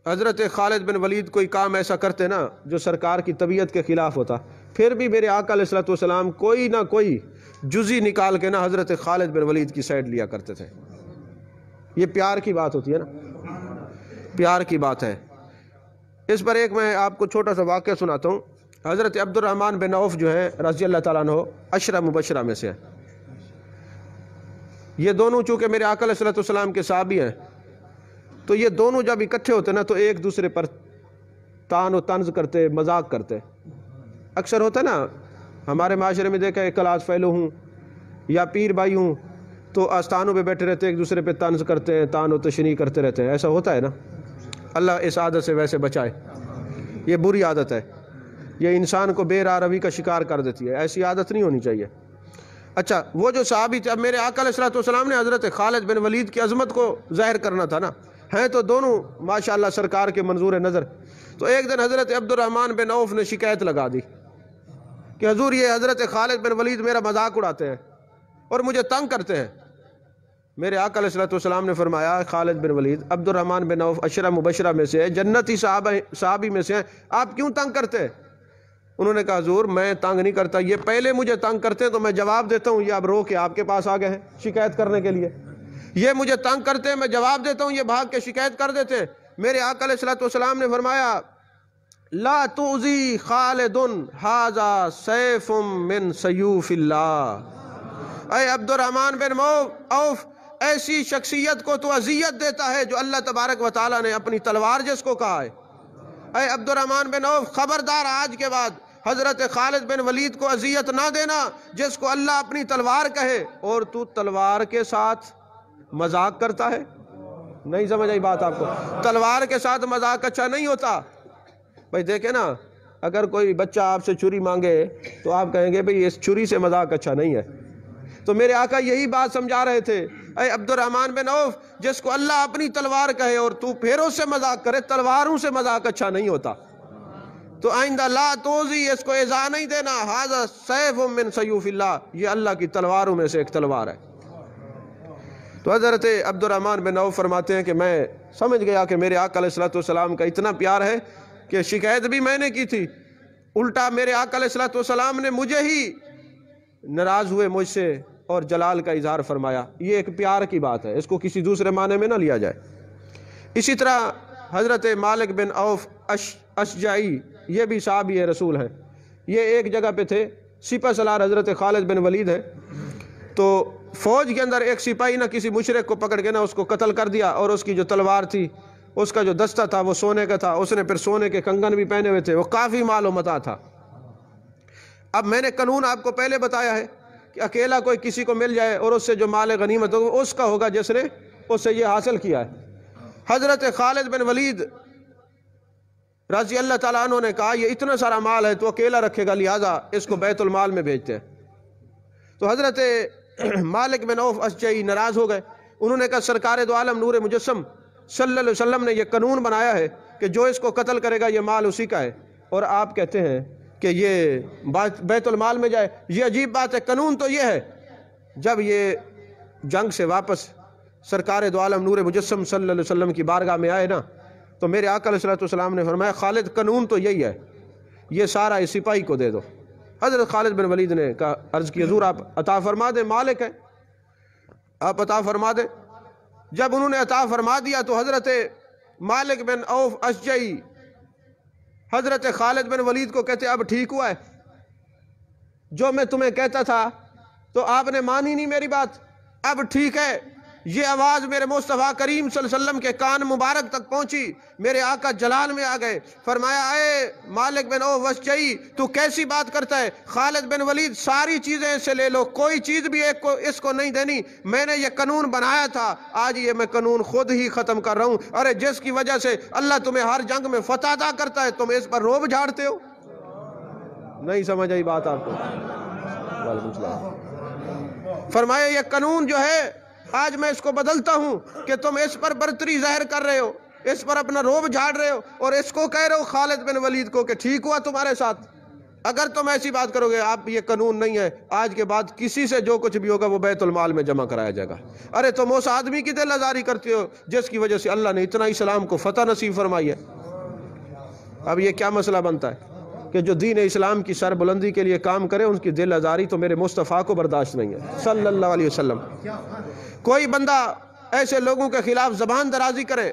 حضرت خالد بن ولید کوئی کام ایسا کرتے نا جو سرکار کی طبیعت کے خلاف ہوتا، پھر بھی میرے آقا علیہ السلام کوئی نہ کوئی جزی نکال کے نا حضرت خالد بن ولید کی سائڈ لیا کرتے تھے۔ یہ پیار کی بات ہوتی ہے نا، پیار کی بات ہے۔ اس پر ایک میں آپ کو چھوٹا سا واقعہ سناتا ہوں۔ حضرت عبد الرحمن بن عوف جو ہے رضی اللہ تعالیٰ عنہ، عشرہ مبشرہ میں سے ہیں۔ یہ دونوں چونکہ میرے آقا علیہ الصلوۃ والسلام کے صحابی ہیں، تو یہ دونوں جب اکٹھے ہوتے نا تو ایک دوسرے پر تان و طنز کرتے، مذاق کرتے۔ اکثر ہوتا ہے نا ہمارے معاشرے میں، دیکھا ہے کلاس فیلو ہوں یا پیر بھائی ہوں تو آستانوں پہ بیٹھے رہتے، ایک دوسرے پہ طنز کرتے ہیں، تان و تشنیع کرتے رہتے ہیں، ایسا ہوتا ہے نا۔ اللہ اس عادت سے ویسے بچائے، یہ بری عادت ہے، یہ انسان کو بے راہ روی کا شکار کر دیتی ہے، ایسی عادت نہیں ہونی چاہیے۔ اچھا، وہ جو صحابی تھے، اب میرے آقا علیہ الصلوۃ والسلام نے حضرت خالد بن ولید کی عظمت کو ظاہر کرنا تھا نا، ہیں تو دونوں ماشاءاللہ سرکار کے منظور نظر۔ تو ایک دن حضرت عبد الرحمن بن عوف نے شکایت لگا دی کہ حضور یہ حضرت خالد بن ولید میرا مذاق اڑاتے ہیں اور مجھے تنگ کرتے ہیں۔ میرے آقا علیہ الصلوۃ والسلام نے فرمایا، خالد بن ولید عبد الرحمن بن عوف عشرہ مبشرہ میں سے ہے، جنتی صحابی میں سے ہیں، آپ کیوں تنگ کرتے ہیں؟ انہوں نے کہا حضور میں تنگ نہیں کرتا، یہ پہلے مجھے تنگ کرتے ہیں تو میں جواب دیتا ہوں، یہ اب رو کے آپ کے پاس آ گئے ہیں شکایت کرنے کے لیے۔ یہ مجھے تنگ کرتے ہیں، میں جواب دیتا ہوں، یہ بھاگ کے شکایت کر دیتے ہیں۔ میرے آقا علیہ الصلوۃ والسلام نے فرمایا، لا تؤذی خالد ھذا سیف من سیوف اللہ۔ اے عبد الرحمن بن عوف، ایسی شخصیت کو تو اذیت دیتا ہے جو اللہ تبارک و تعالیٰ نے اپنی تلوار جس کو کہا ہے۔ اے عبد الرحمن بن عوف، خبردار آج کے بعد حضرت خالد بن ولید کو اذیت نہ دینا جس کو اللہ اپنی تلوار کہے، اور تو تلوار کے ساتھ مذاق کرتا ہے۔ نہیں سمجھ آئی بات آپ کو؟ تلوار کے ساتھ مذاق اچھا نہیں ہوتا۔ بھائی دیکھیں نا، اگر کوئی بچہ آپ سے چھری مانگے تو آپ کہیں گے بھئی اس چھری سے مذاق اچھا نہیں ہے۔ تو میرے آقا یہی بات سمجھا رہے تھے، اے عبد الرحمن بن عوف، جس کو اللہ اپنی تلوار کہے اور تو پھیروں سے مذاق کرے، تلواروں سے مذاق اچھا نہیں ہوتا۔ تو آئندہ لا توزی، اس کو ایذا نہیں دینا، ھذا سیف من سیوف اللہ، یہ اللہ کی تلواروں میں سے ایک تلوار ہے۔ تو حضرت عبد الرحمن بن عوف فرماتے ہیں کہ میں سمجھ گیا کہ میرے آقا علیہ الصلوۃ والسلام کا اتنا پیار ہے کہ شکایت بھی میں نے کی تھی، الٹا میرے آقا علیہ الصلوۃ والسلام نے مجھے ہی ناراض ہوئے مجھ سے اور جلال کا اظہار فرمایا۔ یہ ایک پیار کی بات ہے، اس کو کسی دوسرے معنی میں نہ لیا جائے۔ اسی طرح حضرت مالک بن عوف اشجعی، یہ بھی صحابی رسول ہیں، یہ ایک جگہ پہ تھے، سپہ سالار حضرت خالد بن ولید ہیں۔ تو فوج کے اندر ایک سپاہی نہ کسی مشرک کو پکڑ کے نہ اس کو قتل کر دیا، اور اس کی جو تلوار تھی، اس کا جو دستہ تھا وہ سونے کا تھا، اس نے پھر سونے کے کنگن بھی پہنے ہوئے تھے، وہ کافی مال و متاع تھا۔ اب میں نے قانون آپ کو پہلے بتایا ہے کہ اکیلا کوئی کسی کو مل جائے اور اس سے جو مال غنیمت ہوگا اس کا ہوگا جس نے اس سے یہ حاصل کیا ہے۔ حضرت خالد بن ولید رضی اللہ تعالیٰ عنہ نے کہا یہ اتنا سارا مال ہے تو اکیلا رکھے گا، لہٰذا اس کو بیت المال میں بھیجتے ہیں۔ تو حضرت مالک بن عوف اشجعی ناراض ہو گئے، انہوں نے کہا سرکار دو عالم نور مجسم صلی اللہ علیہ وسلم نے یہ قانون بنایا ہے کہ جو اس کو قتل کرے گا یہ مال اسی کا ہے، اور آپ کہتے ہیں کہ یہ بیت المال میں جائے، یہ عجیب بات ہے۔ قانون تو یہ ہے، جب یہ جنگ سے واپس سرکار دو عالم نور مجسم صلی اللہ علیہ وسلم کی بارگاہ میں آئے نا، تو میرے آقا علیہ السلام نے فرمایا خالد قانون تو یہی ہے، یہ سارا اس سپاہی کو دے دو۔ حضرت خالد بن ولید نے کہا، عرض کی حضور آپ عطا فرما دیں، مالک ہے، آپ عطا فرما دیں۔ جب انہوں نے عطا فرما دیا تو حضرت مالک بن عوف اشجعی حضرت خالد بن ولید کو کہتے اب ٹھیک ہوا ہے، جو میں تمہیں کہتا تھا تو آپ نے مانی نہیں میری بات، اب ٹھیک ہے۔ یہ آواز میرے مصطفیٰ کریم صلی اللہ علیہ وسلم کے کان مبارک تک پہنچی، میرے آقا جلال میں آ گئے، فرمایا اے مالک بن عوف اشجعی تو کیسی بات کرتا ہے، خالد بن ولید ساری چیزیں اس سے لے لو، کوئی چیز بھی اس کو نہیں دینی، میں نے یہ قانون بنایا تھا، آج یہ میں قانون خود ہی ختم کر رہا ہوں۔ ارے جس کی وجہ سے اللہ تمہیں ہر جنگ میں فتح عطا کرتا ہے تم اس پر روب جھاڑتے ہو۔ نہیں سمجھ آئی بات آپ کو؟ وعلیکم السلام۔ فرمایا یہ قانون جو ہے آج میں اس کو بدلتا ہوں کہ تم اس پر برتری ظاہر کر رہے ہو، اس پر اپنا روب جھاڑ رہے ہو، اور اس کو کہہ رہے ہو خالد بن ولید کو کہ ٹھیک ہوا تمہارے ساتھ۔ اگر تم ایسی بات کرو گے، آپ یہ قانون نہیں ہے، آج کے بعد کسی سے جو کچھ بھی ہوگا وہ بیت المال میں جمع کرایا جائے گا۔ ارے تم اس آدمی کی دل آزاری کرتے ہو جس کی وجہ سے اللہ نے اتنا اسلام کو فتح نصیب فرمائی ہے۔ اب یہ کیا مسئلہ بنتا ہے کہ جو دین اسلام کی سر بلندی کے لیے کام کرے ان کی دل آزاری تو میرے مصطفیٰ کو برداشت نہیں ہے صلی اللہ علیہ وسلم۔ کوئی بندہ ایسے لوگوں کے خلاف زبان درازی کرے.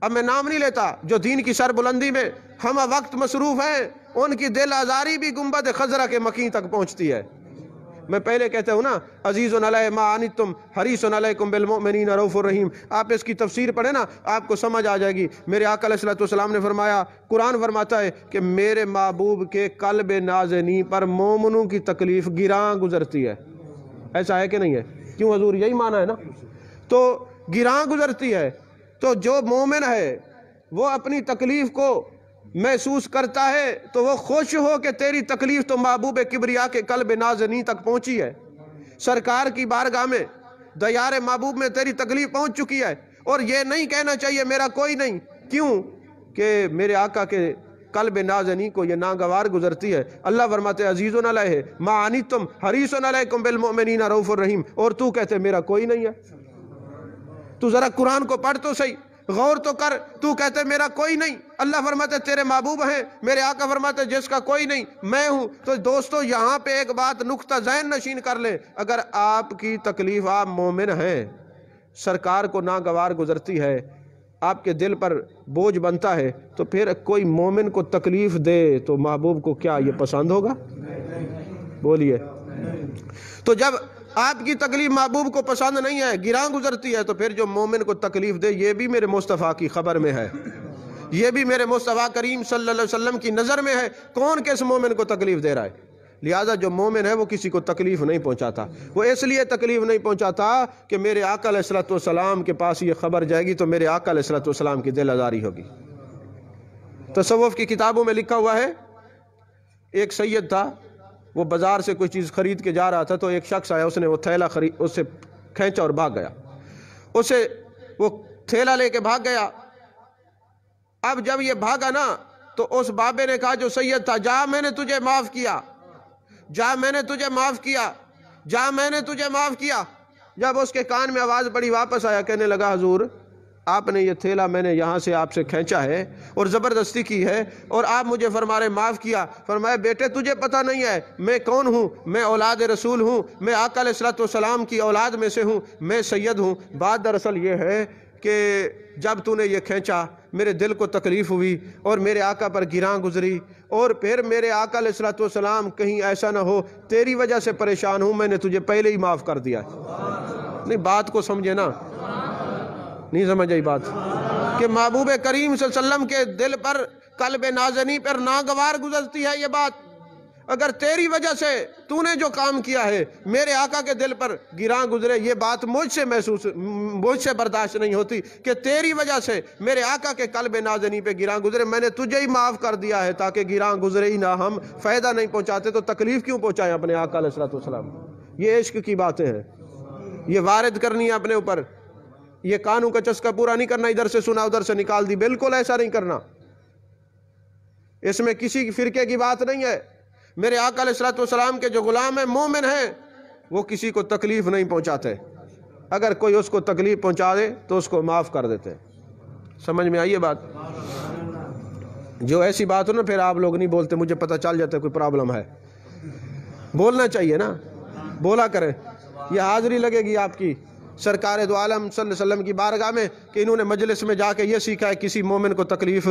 اب میں نام نہیں لیتا جو دین کی سر بلندی میں ہم وقت مصروف ہیں، ان کی دل آزاری بھی گنبد خضرا کے مکین تک پہنچتی ہے. میں پہلے کہتا ہوں نا، عزیز علیہ ما عنتم حریص علیکم بالمؤمنین رؤوف الرحیم. آپ اس کی تفسیر پڑھیں نا، آپ کو سمجھ آ جائے گی. میرے آقا علیہ الصلوۃ والسلام نے فرمایا، قرآن فرماتا ہے کہ میرے محبوب کے قلب نازنی پر مومنوں کی تکلیف گراں گزرتی ہے. ایسا ہے کہ نہیں ہے؟ کیوں حضور یہی معنی ہے نا. تو گراں گزرتی ہے. تو جو مومن ہے وہ اپنی تکلیف کو محسوس کرتا ہے تو وہ خوش ہو کہ تیری تکلیف تو محبوب کبریا کے قلب نازنی تک پہنچی ہے. سرکار کی بارگاہ میں دیار محبوب میں تیری تکلیف پہنچ چکی ہے. اور یہ نہیں کہنا چاہیے میرا کوئی نہیں. کیوں؟ کہ میرے آقا کے قلب نازنی کو یہ ناگوار گزرتی ہے. اللہ فرماتے عزیز علیہ ما عنتم حریص علیکم بالمؤمنین رؤوف الرحیم، اور تو کہتے میرا کوئی نہیں ہے. تو ذرا قرآن کو پڑھ تو صحیح، غور تو کر. تو کہتے میرا کوئی نہیں، اللہ فرماتے تیرے محبوب ہیں، میرے آقا فرماتے جس کا کوئی نہیں میں ہوں. تو دوستو یہاں پہ ایک بات نقطہ ذہن نشین کر لیں، اگر آپ کی تکلیف، آپ مومن ہیں، سرکار کو ناگوار گزرتی ہے، آپ کے دل پر بوجھ بنتا ہے، تو پھر کوئی مومن کو تکلیف دے تو محبوب کو کیا یہ پسند ہوگا؟ بولیے. تو جب آپ کی تکلیف محبوب کو پسند نہیں ہے، گراں گزرتی ہے، تو پھر جو مومن کو تکلیف دے یہ بھی میرے مصطفیٰ کی خبر میں ہے، یہ بھی میرے مصطفیٰ کریم صلی اللہ علیہ وسلم کی نظر میں ہے کون کس مومن کو تکلیف دے رہا ہے. لہٰذا جو مومن ہے وہ کسی کو تکلیف نہیں پہنچاتا. وہ اس لیے تکلیف نہیں پہنچاتا کہ میرے آقا علیہ الصلوۃ والسلام کے پاس یہ خبر جائے گی تو میرے آقا علیہ الصلوۃ والسلام کی دل آزاری ہوگی. تصوف کی کتابوں میں لکھا ہوا ہے، ایک سید تھا، وہ بازار سے کوئی چیز خرید کے جا رہا تھا، تو ایک شخص آیا، اس نے وہ تھیلا اس سے کھینچا اور بھاگ گیا. اسے وہ تھیلا لے کے بھاگ گیا. اب جب یہ بھاگا نا تو اس بابے نے کہا جو سید تھا، جا میں نے تجھے معاف کیا، جا میں نے تجھے معاف کیا، جا میں نے تجھے معاف کیا. جب اس کے کان میں آواز پڑی، واپس آیا، کہنے لگا حضور آپ نے یہ تھیلا میں نے یہاں سے آپ سے کھینچا ہے اور زبردستی کی ہے، اور آپ مجھے فرما رہے معاف کیا. فرمایا بیٹے تجھے پتہ نہیں ہے میں کون ہوں، میں اولاد رسول ہوں، میں آقا علیہ الصلوۃ والسلام کی اولاد میں سے ہوں، میں سید ہوں. بات دراصل یہ ہے کہ جب تو نے یہ کھینچا میرے دل کو تکلیف ہوئی اور میرے آقا پر گراں گزری، اور پھر میرے آقا علیہ الصلوۃ والسلام کہیں ایسا نہ ہو تیری وجہ سے پریشان ہوں، میں نے تجھے پہلے ہی معاف کر دیا. نہیں بات کو سمجھے نا، نہیں سمجھ آئی بات کہ محبوب کریم صلی اللہ علیہ وسلم کے دل پر قلب نازنی پر ناگوار گزرتی ہے یہ بات. اگر تیری وجہ سے تو نے جو کام کیا ہے میرے آقا کے دل پر گراں گزرے، یہ بات مجھ سے برداشت نہیں ہوتی کہ تیری وجہ سے میرے آقا کے قلب نازنی پہ گراں گزرے. میں نے تجھے ہی معاف کر دیا ہے تاکہ گراں گزرے ہی نہ، ہم فائدہ نہیں پہنچاتے تو تکلیف کیوں پہنچائیں اپنے آقا علیہ الصلوۃ والسلام. یہ عشق کی باتیں ہیں، یہ وارد کرنی ہے اپنے اوپر. یہ کانوں کا چسکا پورا نہیں کرنا، ادھر سے سنا ادھر سے نکال دی، بالکل ایسا نہیں کرنا. اس میں کسی فرقے کی بات نہیں ہے. میرے آقا علیہ الصلوۃ والسلام کے جو غلام ہیں، مومن ہیں، وہ کسی کو تکلیف نہیں پہنچاتے. اگر کوئی اس کو تکلیف پہنچا دے تو اس کو معاف کر دیتے. سمجھ میں آئیے بات؟ جو ایسی بات ہو نا پھر آپ لوگ نہیں بولتے، مجھے پتہ چل جاتا ہے کوئی پرابلم ہے. بولنا چاہیے نا، بولا کریں. یہ حاضری لگے گی آپ کی سرکار دو عالم صلی اللہ علیہ وسلم کی بارگاہ میں کہ انہوں نے مجلس میں جا کے یہ سیکھا ہے کسی مومن کو تکلیف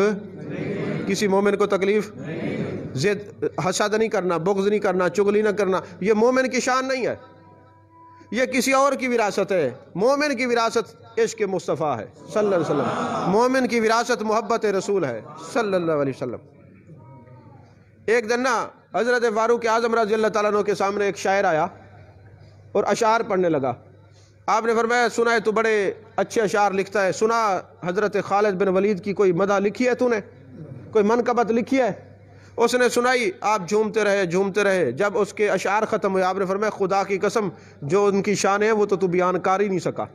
ضد حسد نہیں کرنا، بغض نہیں کرنا، چغلی نہ کرنا. یہ مومن کی شان نہیں ہے، یہ کسی اور کی وراثت ہے. مومن کی وراثت عشق مصطفیٰ ہے صلی اللہ علیہ وسلم. مومن کی وراثت محبت رسول ہے صلی اللہ علیہ وسلم. ایک دن نا حضرت فاروق اعظم رضی اللہ تعالیٰ عنہ کے سامنے ایک شاعر آیا اور اشعار پڑھنے لگا. آپ نے فرمایا سنا ہے تو بڑے اچھے اشعار لکھتا ہے، سنا حضرت خالد بن ولید کی کوئی مدح لکھی ہے تو نے، کوئی منقبت لکھی ہے؟ اس نے سنائی. آپ جھومتے رہے. جب اس کے اشعار ختم ہوئے آپ نے فرمایا خدا کی قسم جو ان کی شان ہے وہ تو بیان کر ہی نہیں سکا.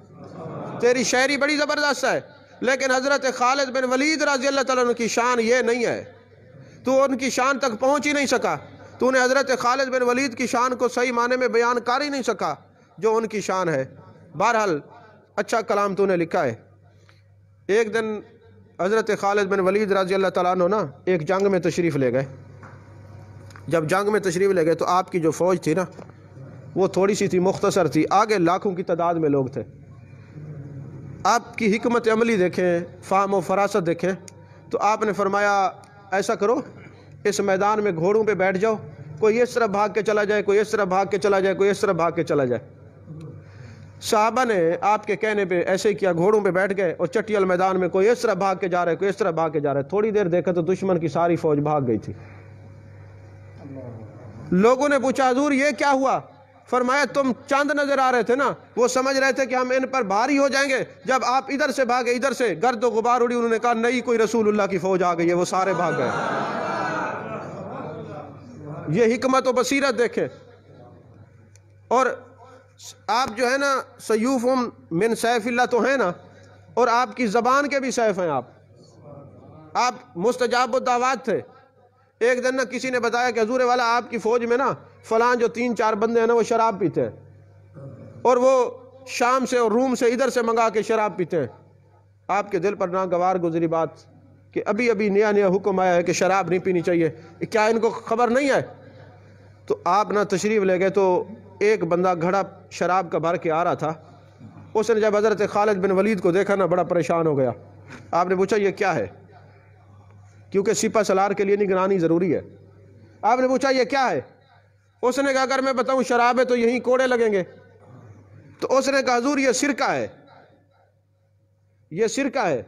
تیری شاعری بڑی زبردست ہے لیکن حضرت خالد بن ولید رضی اللہ تعالیٰ عنہ کی شان یہ نہیں ہے، تو ان کی شان تک پہنچ ہی نہیں سکا. تو نے حضرت خالد بن ولید کی شان کو صحیح معنی میں بیان کر ہی نہیں سکا جو ان کی شان ہے. بہرحال اچھا کلام تو نے لکھا ہے. ایک دن حضرت خالد بن ولید رضی اللہ تعالیٰ عنہ نا ایک جنگ میں تشریف لے گئے. جب جنگ میں تشریف لے گئے تو آپ کی جو فوج تھی نا وہ تھوڑی سی تھی، مختصر تھی، آگے لاکھوں کی تعداد میں لوگ تھے. آپ کی حکمت عملی دیکھیں، فہم و فراست دیکھیں، تو آپ نے فرمایا ایسا کرو، اس میدان میں گھوڑوں پہ بیٹھ جاؤ، کوئی اس طرف بھاگ کے چلا جائے، کوئی اس طرف بھاگ کے چلا جائے، کوئی اس طرف بھاگ کے چلا جائے۔ صحابہ نے آپ کے کہنے پہ ایسے ہی کیا، گھوڑوں پہ بیٹھ گئے اور چٹیل میدان میں کوئی اس طرف بھاگ کے جا رہا ہے، کوئی اس طرف بھاگ کے جا رہا ہے۔ تھوڑی دیر دیکھا تو دشمن کی ساری فوج بھاگ گئی تھی۔ لوگوں نے پوچھا حضور یہ کیا ہوا؟ فرمایا تم چاند نظر آ رہے تھے نا، وہ سمجھ رہے تھے کہ ہم ان پر بھاری ہو جائیں گے، جب آپ ادھر سے بھاگے، ادھر سے گرد و غبار اڑی، انہوں نے کہا نہیں کوئی رسول اللہ کی فوج آ گئی ہے، وہ سارے بھاگ گئے۔ یہ حکمت و بصیرت دیکھیں۔ اور آپ جو ہے نا سیوفم من سیف اللہ تو ہیں نا، اور آپ کی زبان کے بھی سیف ہیں۔ آپ مستجاب الدعوات تھے۔ ایک دن نا کسی نے بتایا کہ حضور والا آپ کی فوج میں نا فلاں جو 3-4 بندے ہیں نا وہ شراب پیتے ہیں، اور وہ شام سے اور روم سے ادھر سے منگا کے شراب پیتے ہیں۔ آپ کے دل پر ناگوار گزری بات کہ ابھی ابھی نیا نیا حکم آیا ہے کہ شراب نہیں پینی چاہیے، کیا ان کو خبر نہیں ہے؟ تو آپ نا تشریف لے گئے، تو ایک بندہ گھڑا شراب کا بھر کے آ رہا تھا۔ اس نے جب حضرت خالد بن ولید کو دیکھا نا بڑا پریشان ہو گیا۔ آپ نے پوچھا یہ کیا ہے؟ کیونکہ سپہ سالار کے لیے نگرانی ضروری ہے۔ آپ نے پوچھا یہ کیا ہے؟ اس نے کہا اگر میں بتاؤں شراب ہے تو یہیں کوڑے لگیں گے۔ تو اس نے کہا حضور یہ سرکہ ہے، یہ سرکہ ہے۔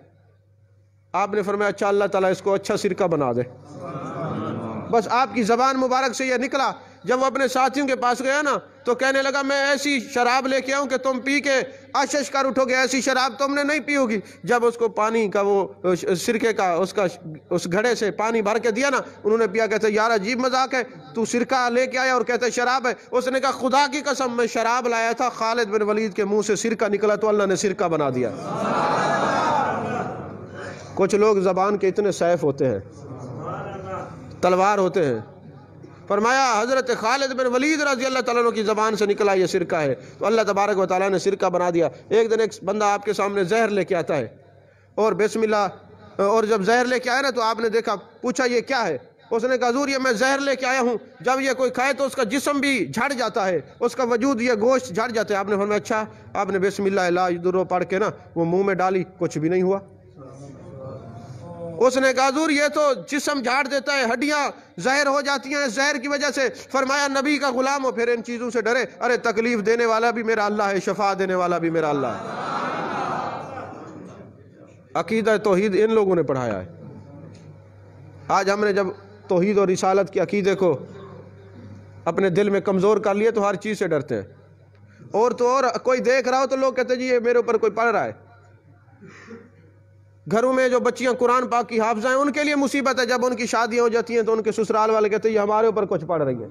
آپ نے فرمایا اچھا اللہ تعالیٰ اس کو اچھا سرکہ بنا دے۔ بس آپ کی زبان مبارک سے یہ نکلا۔ جب وہ اپنے ساتھیوں کے پاس گیا نا تو کہنے لگا میں ایسی شراب لے کے آؤں کہ تم پی کے آشش کر اٹھو گے، ایسی شراب تم نے نہیں پی ہوگی۔ جب اس کو پانی کا وہ سرکے کا اس گھڑے سے پانی بھر کے دیا نا، انہوں نے پیا۔ کہتے یار عجیب مذاق ہے، تو سرکہ لے کے آیا اور کہتے شراب ہے۔ اس نے کہا خدا کی قسم میں شراب لایا تھا، خالد بن ولید کے منہ سے سرکہ نکلا تو اللہ نے سرکہ بنا دیا۔ کچھ لوگ زبان کے اتنے سیف ہوتے ہیں، تلوار ہوتے ہیں۔ فرمایا حضرت خالد بن ولید رضی اللہ تعالیٰ عنہ کی زبان سے نکلا یہ سرکہ ہے، تو اللہ تبارک و تعالیٰ نے سرکہ بنا دیا۔ ایک دن ایک بندہ آپ کے سامنے زہر لے کے آتا ہے، اور بسم اللہ، اور جب زہر لے کے آیا نا تو آپ نے دیکھا، پوچھا یہ کیا ہے؟ اس نے کہا حضور یہ میں زہر لے کے آیا ہوں، جب یہ کوئی کھائے تو اس کا جسم بھی جھڑ جاتا ہے، اس کا وجود یہ گوشت جھڑ جاتا ہے۔ آپ نے فرمایا اچھا؟ آپ نے بسم اللہ لا یضر پڑھ کے نا وہ منہ میں ڈالی، کچھ بھی نہیں ہوا۔ اس نے کہا حضور یہ تو جسم جھاڑ دیتا ہے، ہڈیاں زہر ہو جاتی ہیں زہر کی وجہ سے۔ فرمایا نبی کا غلام ہو پھر ان چیزوں سے ڈرے، ارے تکلیف دینے والا بھی میرا اللہ ہے، شفا دینے والا بھی میرا اللہ ہے۔ عقیدہ توحید ان لوگوں نے پڑھایا ہے۔ آج ہم نے جب توحید اور رسالت کے عقیدے کو اپنے دل میں کمزور کر لیے تو ہر چیز سے ڈرتے ہیں۔ اور تو اور کوئی دیکھ رہا ہو تو لوگ کہتے ہیں جی یہ میرے اوپر کوئی پڑھ رہا ہے۔ گھروں میں جو بچیاں قرآن پاک کی حافظہ ہیں ان کے لیے مصیبت ہے، جب ان کی شادیاں ہو جاتی ہیں تو ان کے سسرال والے کہتے ہیں یہ ہمارے اوپر کچھ پڑھ رہی ہے۔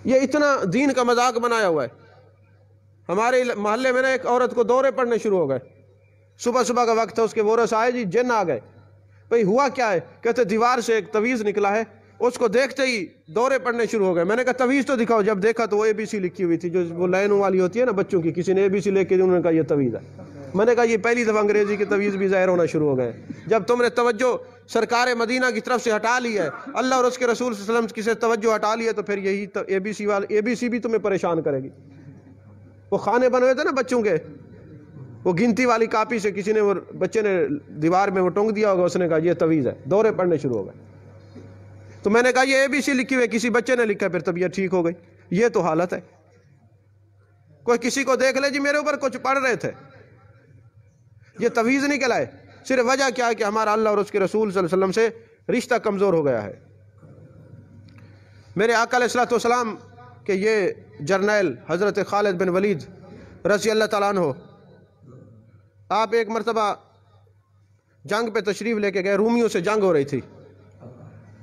یہ اتنا دین کا مذاق بنایا ہوا ہے۔ ہمارے محلے میں نا ایک عورت کو دورے پڑنے شروع ہو گئے، صبح صبح کا وقت تھا، اس کے وورث آئے جی جن آ گئے۔ بھئی ہوا کیا ہے؟ کہتے دیوار سے ایک تعویذ نکلا ہے، اس کو دیکھتے ہی دورے پڑنے شروع ہو گئے۔ میں نے کہا تعویذ تو دکھاؤ۔ جب دیکھا تو وہ ABC لکھی ہوئی تھی، جو وہ لائنوں والی ہوتی ہے نا بچوں کی، کسی نے ABC لے کے انہوں نے کہا یہ تعویذ ہے۔ میں نے کہا یہ پہلی دفعہ انگریزی کے تعویذ بھی ظاہر ہونا شروع ہو گئے۔ جب تم نے توجہ سرکار مدینہ کی طرف سے ہٹا لی ہے، اللہ اور اس کے رسول صلی اللہ علیہ وسلم کی سے توجہ ہٹا لی ہے، تو پھر یہی ABC بھی تمہیں پریشان کرے گی۔ وہ خانے بنے ہوئے تھے نا بچوں کے، وہ گنتی والی کاپی سے کسی نے وہ بچے نے دیوار میں وہ ٹونگ دیا ہوگا، اس نے کہا یہ تعویذ ہے، دورے پڑنے شروع ہو گئے۔ تو میں نے کہا یہ ABC لکھی ہوئی ہے، کسی بچے نے لکھا، پھر طبیعت ٹھیک ہو گئی۔ یہ تو حالت ہے۔ کوئی کسی کو دیکھ لے جی میرے اوپر کچھ پڑھ رہے تھے، یہ تعویذ نہیں کہلائے۔ صرف وجہ کیا ہے کہ ہمارا اللہ اور اس کے رسول صلی اللہ علیہ وسلم سے رشتہ کمزور ہو گیا ہے۔ میرے آقا علیہ الصلوۃ والسلام کہ یہ جرنیل حضرت خالد بن ولید رضی اللہ تعالیٰ عنہ، آپ ایک مرتبہ جنگ پہ تشریف لے کے گئے، رومیوں سے جنگ ہو رہی تھی،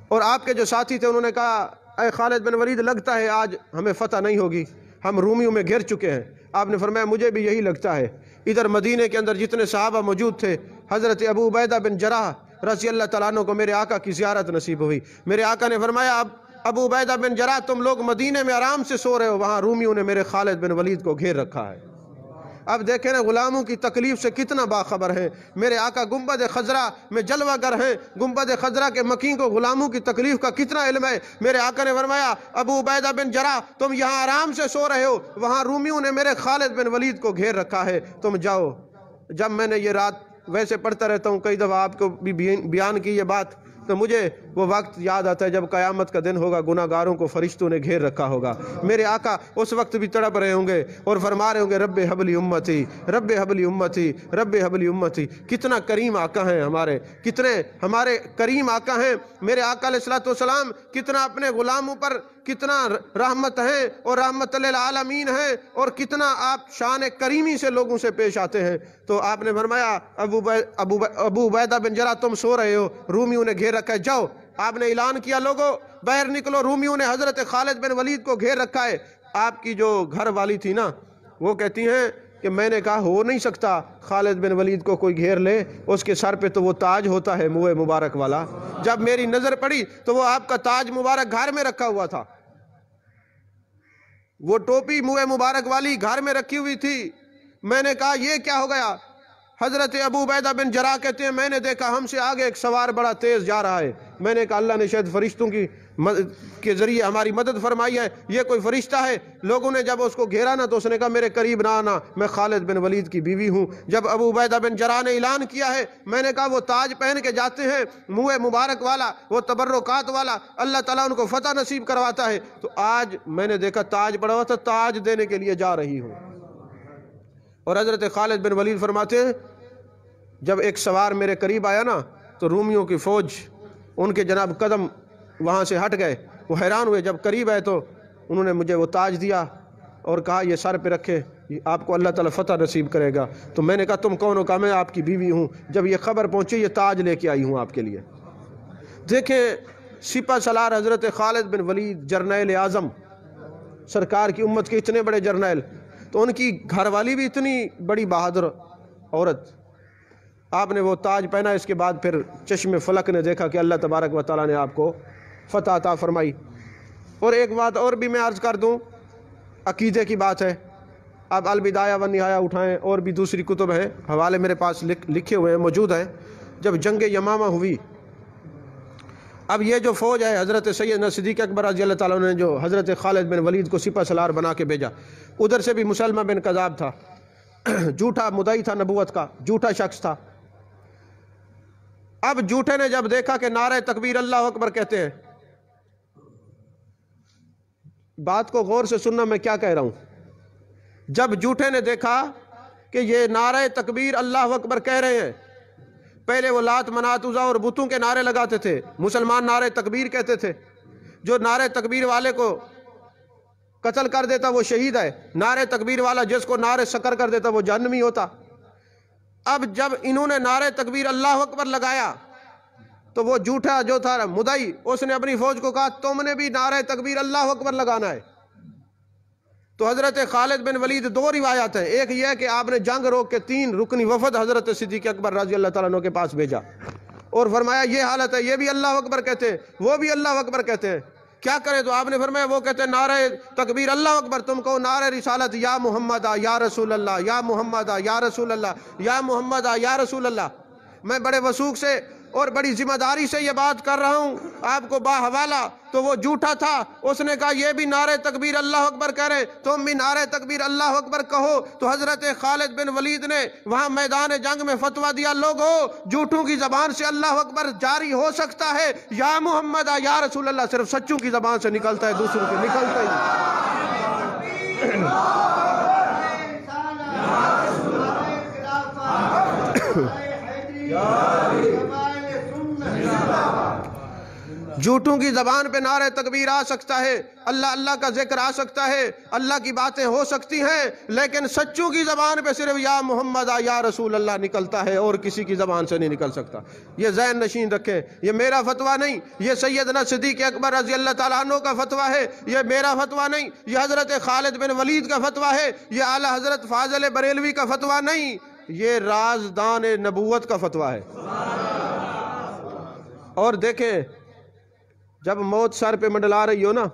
اور آپ کے جو ساتھی تھے انہوں نے کہا اے خالد بن ولید لگتا ہے آج ہمیں فتح نہیں ہوگی، ہم رومیوں میں گھر چکے ہیں۔ آپ نے فرمایا مجھے بھی یہی لگتا ہے۔ ادھر مدینے کے اندر جتنے صحابہ موجود تھے، حضرت ابو عبیدہ بن جراح رضی اللہ تعالیٰ عنہ کو میرے آقا کی زیارت نصیب ہوئی۔ میرے آقا نے فرمایا اب ابو عبیدہ بن جراح تم لوگ مدینے میں آرام سے سو رہے ہو، وہاں رومیوں نے میرے خالد بن ولید کو گھیر رکھا ہے۔ اب دیکھیں نا غلاموں کی تکلیف سے کتنا باخبر ہے۔ میرے آقا گنبد خضرا میں جلوہ گر ہیں، گنبد خضرا کے مکین کو غلاموں کی تکلیف کا کتنا علم ہے۔ میرے آقا نے فرمایا ابو عبیدہ بن جراح تم یہاں آرام سے سو رہے ہو، وہاں رومیوں نے میرے خالد بن ولید کو گھیر رکھا ہے، تم جاؤ جب میں نے یہ رات ویسے پڑھتا رہتا ہوں، کئی دفعہ آپ کو بھی بیان کی یہ بات، تو مجھے وہ وقت یاد آتا ہے جب قیامت کا دن ہوگا، گناہ گاروں کو فرشتوں نے گھیر رکھا ہوگا، میرے آقا اس وقت بھی تڑپ رہے ہوں گے اور فرما رہے ہوں گے رب حبلی امتی، رب حبلی امتی، رب حبلی امتی۔ کتنا کریم آقا ہیں ہمارے، کتنے ہمارے کریم آقا ہیں میرے آقا علیہ الصلوۃ والسلام، کتنا اپنے غلاموں پر کتنا رحمت ہیں اور رحمت للعالمین ہیں، اور کتنا آپ شان کریمی سے لوگوں سے پیش آتے ہیں۔ تو آپ نے فرمایا ابو عبیدہ بن جراح تم سو رہے ہو، رومیوں نے گھیر رکھا ہے، جاؤ۔ آپ نے اعلان کیا لوگوں باہر نکلو، رومیوں نے حضرت خالد بن ولید کو گھیر رکھا ہے۔ آپ کی جو گھر والی تھی نا، وہ کہتی ہیں کہ میں نے کہا ہو نہیں سکتا خالد بن ولید کو کوئی گھیر لے، اس کے سر پہ تو وہ تاج ہوتا ہے منہ مبارک والا۔ جب میری نظر پڑی تو وہ آپ کا تاج مبارک گھر میں رکھا ہوا تھا، وہ ٹوپی منہ مبارک والی گھر میں رکھی ہوئی تھی۔ میں نے کہا یہ کیا ہو گیا؟ حضرت ابو عبیدہ بن جراح کہتے ہیں میں نے دیکھا ہم سے آگے ایک سوار بڑا تیز جا رہا ہے، میں نے کہا اللہ نے شاید فرشتوں کے ذریعے ہماری مدد فرمائی ہے، یہ کوئی فرشتہ ہے۔ لوگوں نے جب اس کو گھیرا نا تو اس نے کہا میرے قریب نہ آنا، میں خالد بن ولید کی بیوی ہوں۔ جب ابو عبیدہ بن جراح نے اعلان کیا ہے، میں نے کہا وہ تاج پہن کے جاتے ہیں منہ مبارک والا، وہ تبرکات والا، اللہ تعالیٰ ان کو فتح نصیب کرواتا ہے۔ تو آج میں نے دیکھا تاج پڑا ہوا تھا، تاج دینے کے لیے جا رہی ہوں۔ اور حضرت خالد بن ولید فرماتے ہیں جب ایک سوار میرے قریب آیا نا تو رومیوں کی فوج ان کے جناب قدم وہاں سے ہٹ گئے، وہ حیران ہوئے۔ جب قریب آئے تو انہوں نے مجھے وہ تاج دیا اور کہا یہ سر پہ رکھے، آپ کو اللہ تعالیٰ فتح نصیب کرے گا۔ تو میں نے کہا تم کون ہو؟ کہا میں آپ کی بیوی ہوں، جب یہ خبر پہنچی یہ تاج لے کے آئی ہوں آپ کے لیے۔ دیکھیں سپہ سالار حضرت خالد بن ولید جرنیل اعظم سرکار کی امت کے اتنے بڑے جرنیل، تو ان کی گھر والی بھی اتنی بڑی بہادر عورت، آپ نے وہ تاج پہنا۔ اس کے بعد پھر چشم فلک نے دیکھا کہ اللہ تبارک و تعالیٰ نے آپ کو فتح عطا فرمائی۔ اور ایک بات اور بھی میں عرض کر دوں، عقیدے کی بات ہے، اب البدایہ والنہایہ اٹھائیں، اور بھی دوسری کتب ہیں، حوالے میرے پاس لکھے ہوئے ہیں، موجود ہیں۔ جب جنگ یمامہ ہوئی، اب یہ جو فوج ہے حضرت سیدنا صدیق اکبر رضی اللہ تعالیٰ نے جو حضرت خالد بن ولید کو سپہ سالار بنا کے بھیجا، ادھر سے بھی مسلمہ بن کذاب تھا، جھوٹا مدعی تھا نبوت کا، جھوٹا شخص تھا۔ اب جھوٹے نے جب دیکھا کہ نعرہ تکبیر اللہ اکبر کہتے ہیں، بات کو غور سے سننا میں کیا کہہ رہا ہوں، جب جھوٹے نے دیکھا کہ یہ نعرہ تکبیر اللہ اکبر کہہ رہے ہیں، پہلے وہ لات منات عزا اور بتوں کے نعرے لگاتے تھے، مسلمان نعرہ تکبیر کہتے تھے، جو نعرہ تکبیر والے کو قتل کر دیتا وہ شہید ہے، نعرہ تکبیر والا جس کو نعرہ سکر کر دیتا وہ جہنمی ہوتا۔ اب جب انہوں نے نعرہ تکبیر اللہ اکبر لگایا تو وہ جھوٹا جو تھا مدعی، اس نے اپنی فوج کو کہا تم نے بھی نعرہ تکبیر اللہ اکبر لگانا ہے۔ تو حضرت خالد بن ولید دو روایات ہیں، ایک یہ کہ آپ نے جنگ روک کے 3 رکنی وفد حضرت صدیق اکبر رضی اللہ تعالیٰ عنہ کے پاس بھیجا اور فرمایا یہ حالت ہے، یہ بھی اللہ اکبر کہتے ہیں، وہ بھی اللہ اکبر کہتے ہیں، کیا کریں؟ تو آپ نے فرمایا وہ کہتے ہیں نعرہ تکبیر اللہ اکبر، تم کو نعرہ رسالت یا محمد یا رسول اللہ، یا محمد یا رسول اللہ، یا محمد یا رسول اللہ۔ میں بڑے وثوق سے اور بڑی ذمہ داری سے یہ بات کر رہا ہوں آپ کو باحوالہ۔ تو وہ جھوٹا تھا، اس نے کہا یہ بھی نعرہ تکبیر اللہ اکبر کہہ رہے، تم بھی نعرہ تکبیر اللہ اکبر کہو۔ تو حضرت خالد بن ولید نے وہاں میدان جنگ میں فتویٰ دیا، لوگو جھوٹوں کی زبان سے اللہ اکبر جاری ہو سکتا ہے، یا محمد یا رسول اللہ صرف سچوں کی زبان سے نکلتا ہے، دوسروں کی نکلتا ہی۔ جھوٹوں کی زبان پہ نعرہ تکبیر آ سکتا ہے، اللہ اللہ کا ذکر آ سکتا ہے، اللہ کی باتیں ہو سکتی ہیں، لیکن سچوں کی زبان پہ صرف یا محمد یا رسول اللہ نکلتا ہے، اور کسی کی زبان سے نہیں نکل سکتا۔ یہ ذہن نشین رکھیں، یہ میرا فتویٰ نہیں، یہ سیدنا صدیق اکبر رضی اللہ تعالیٰ عنہ کا فتویٰ ہے، یہ میرا فتویٰ نہیں، یہ حضرت خالد بن ولید کا فتویٰ ہے، یہ اعلیٰ حضرت فاضل بریلوی کا فتویٰ نہیں، یہ رازدان نبوت کا فتویٰ ہے۔ اور دیکھیں جب موت سر پہ منڈلا رہی ہو نا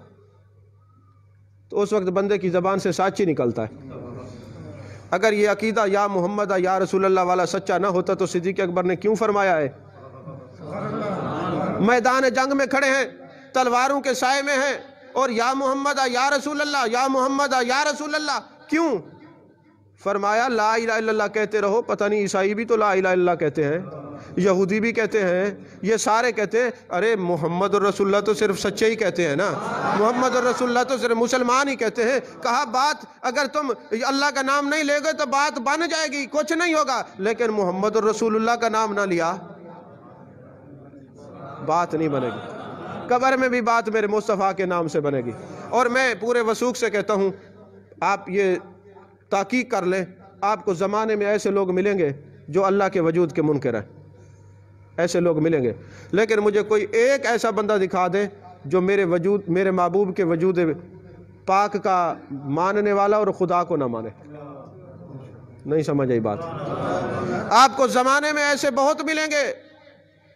تو اس وقت بندے کی زبان سے سچ ہی نکلتا ہے۔ اگر یہ عقیدہ یا محمد یا رسول اللہ والا سچا نہ ہوتا تو صدیق اکبر نے کیوں فرمایا ہے؟ میدان جنگ میں کھڑے ہیں، تلواروں کے سائے میں ہیں، اور یا محمد یا رسول اللہ، یا محمد یا رسول اللہ کیوں فرمایا لا الہ الا اللہ کہتے رہو. پتہ نہیں عیسائی بھی تو لا الہ الا اللہ کہتے ہیں، یہودی بھی کہتے ہیں، یہ سارے کہتے ہیں. ارے محمد الرسول اللہ تو صرف سچے ہی کہتے ہیں نا، محمد الرسول اللہ تو صرف مسلمان ہی کہتے ہیں. کہا بات اگر تم اللہ کا نام نہیں لے گے تو بات بن جائے گی، کچھ نہیں ہوگا، لیکن محمد الرسول اللہ کا نام نہ لیا بات نہیں بنے گی. قبر میں بھی بات میرے مصطفیٰ کے نام سے بنے گی. اور میں پورے وثوق سے کہتا ہوں، آپ یہ تحقیق کر لیں، آپ کو زمانے میں ایسے لوگ ملیں گے جو اللہ کے وجود کے منکر ہیں، ایسے لوگ ملیں گے. لیکن مجھے کوئی ایک ایسا بندہ دکھا دے جو میرے محبوب کے وجود پاک کا ماننے والا اور خدا کو نہ مانے. نہیں سمجھ آئی بات؟ آپ کو زمانے میں ایسے بہت ملیں گے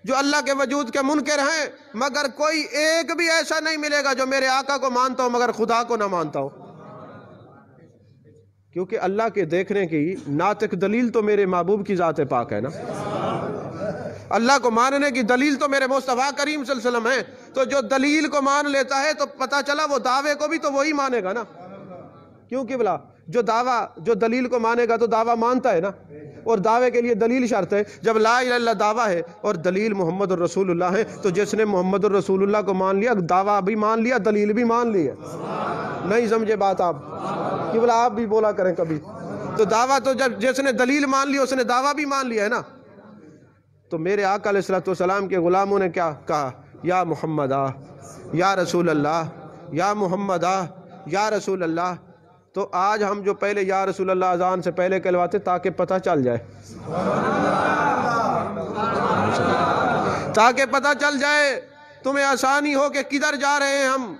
جو اللہ کے وجود کے منکر ہیں، مگر کوئی ایک بھی ایسا نہیں ملے گا جو میرے آقا کو مانتا ہو مگر خدا کو نہ مانتا ہو. کیونکہ اللہ کے دیکھنے کی ناطق دلیل تو میرے محبوب کی ذات پاک ہے نا. اللہ کو ماننے کی دلیل تو میرے مصطفیٰ کریم صلی اللہ علیہ وسلم ہے. تو جو دلیل کو مان لیتا ہے تو پتہ چلا وہ دعوے کو بھی تو وہی مانے گا نا. کیونکہ بلا جو دلیل کو مانے گا تو دعویٰ مانتا ہے نا، اور دعوے کے لیے دلیل شرط ہے. جب لا الہ الا اللہ دعویٰ ہے اور دلیل محمد الرسول اللہ ہے، تو جس نے محمد الرسول اللہ کو مان لیا، دعویٰ بھی مان لیا، دلیل بھی مان لی ہے. نہیں سمجھے بات آپ؟ کہ بلا آپ بھی بولا کریں کبھی. تو دعویٰ تو جب جس نے دلیل مان لی اس نے دعویٰ بھی مان لیا ہے نا. تو میرے آقا علیہ السلام کے غلاموں نے کیا کہا؟ یا محمد آ، یا رسول اللہ، یا محمد آ، یا رسول اللہ. تو آج ہم جو پہلے یا رسول اللہ اذان سے پہلے کہلواتے تاکہ پتہ چل جائے، تاکہ پتہ چل جائے تمہیں آسانی ہو کہ کدھر جا رہے ہیں ہم.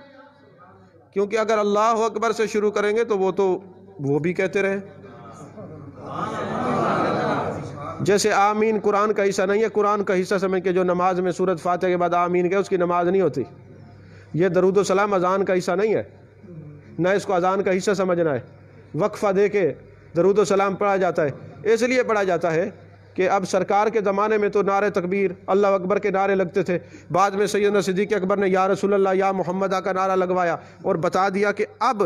کیونکہ اگر اللہ اکبر سے شروع کریں گے تو وہ بھی کہتے رہے. جیسے آمین قرآن کا حصہ نہیں ہے، قرآن کا حصہ سمجھ کے جو نماز میں سورۃ فاتحہ کے بعد آمین کہے اس کی نماز نہیں ہوتی. یہ درود و سلام اذان کا حصہ نہیں ہے، نہ اس کو اذان کا حصہ سمجھنا ہے. وقفہ دے کے درود و سلام پڑھا جاتا ہے، اس لیے پڑھا جاتا ہے کہ اب سرکار کے زمانے میں تو نعرے تکبیر اللہ اکبر کے نعرے لگتے تھے. بعد میں سیدنا صدیق اکبر نے یا رسول اللہ یا محمد کا نعرہ لگوایا اور بتا دیا کہ اب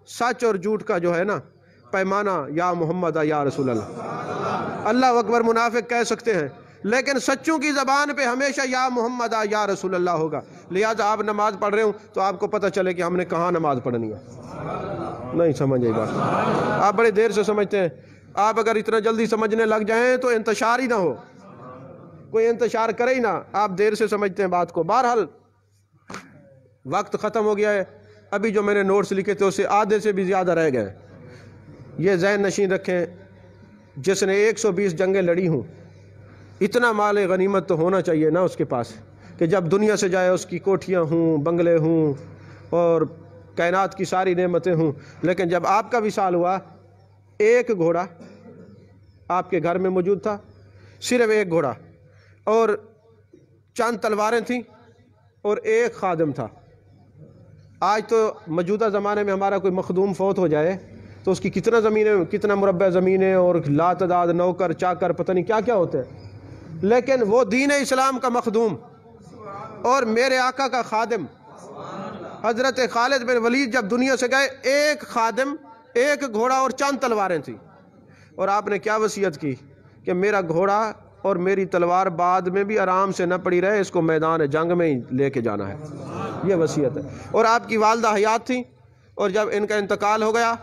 سچ اور جھوٹ کا جو ہے نا پیمانہ یا محمد یا رسول اللہ. اللہ اکبر منافق کہہ سکتے ہیں لیکن سچوں کی زبان پہ ہمیشہ یا محمد یا رسول اللہ ہوگا. لہٰذا آپ نماز پڑھ رہے ہوں تو آپ کو پتہ چلے کہ ہم نے کہاں نماز پڑھنی ہے. نہیں سمجھ آئی بات؟ آپ بڑے دیر سے سمجھتے ہیں. آپ اگر اتنا جلدی سمجھنے لگ جائیں تو انتشار ہی نہ ہو، کوئی انتشار کرے ہی نہ. آپ دیر سے سمجھتے ہیں بات کو. بہرحال وقت ختم ہو گیا ہے. ابھی جو میں نے نوٹس لکھے تھے اس سے آدھے سے بھی زیادہ رہ گئے. یہ ذہن نشین رکھیں، جس نے 120 جنگیں لڑی ہوں، اتنا مال غنیمت تو ہونا چاہیے نا اس کے پاس کہ جب دنیا سے جائے اس کی کوٹھیاں ہوں، بنگلے ہوں اور کائنات کی ساری نعمتیں ہوں. لیکن جب آپ کا وصال ہوا، ایک گھوڑا آپ کے گھر میں موجود تھا، صرف ایک گھوڑا، اور چند تلواریں تھیں اور ایک خادم تھا. آج تو موجودہ زمانے میں ہمارا کوئی مخدوم فوت ہو جائے تو اس کی کتنا زمینیں، کتنا مربع زمینیں اور لا تعداد نوکر چاکر پتہ نہیں کیا کیا ہوتے ہیں. لیکن وہ دین اسلام کا مخدوم اور میرے آقا کا خادم حضرت خالد بن ولید جب دنیا سے گئے، ایک خادم، ایک گھوڑا اور چند تلواریں تھیں. اور آپ نے کیا وصیت کی کہ میرا گھوڑا اور میری تلوار بعد میں بھی آرام سے نہ پڑی رہے، اس کو میدان جنگ میں ہی لے کے جانا ہے. یہ وصیت ہے. اور آپ کی والدہ حیات تھیں، اور جب ان کا انتقال ہو گیا،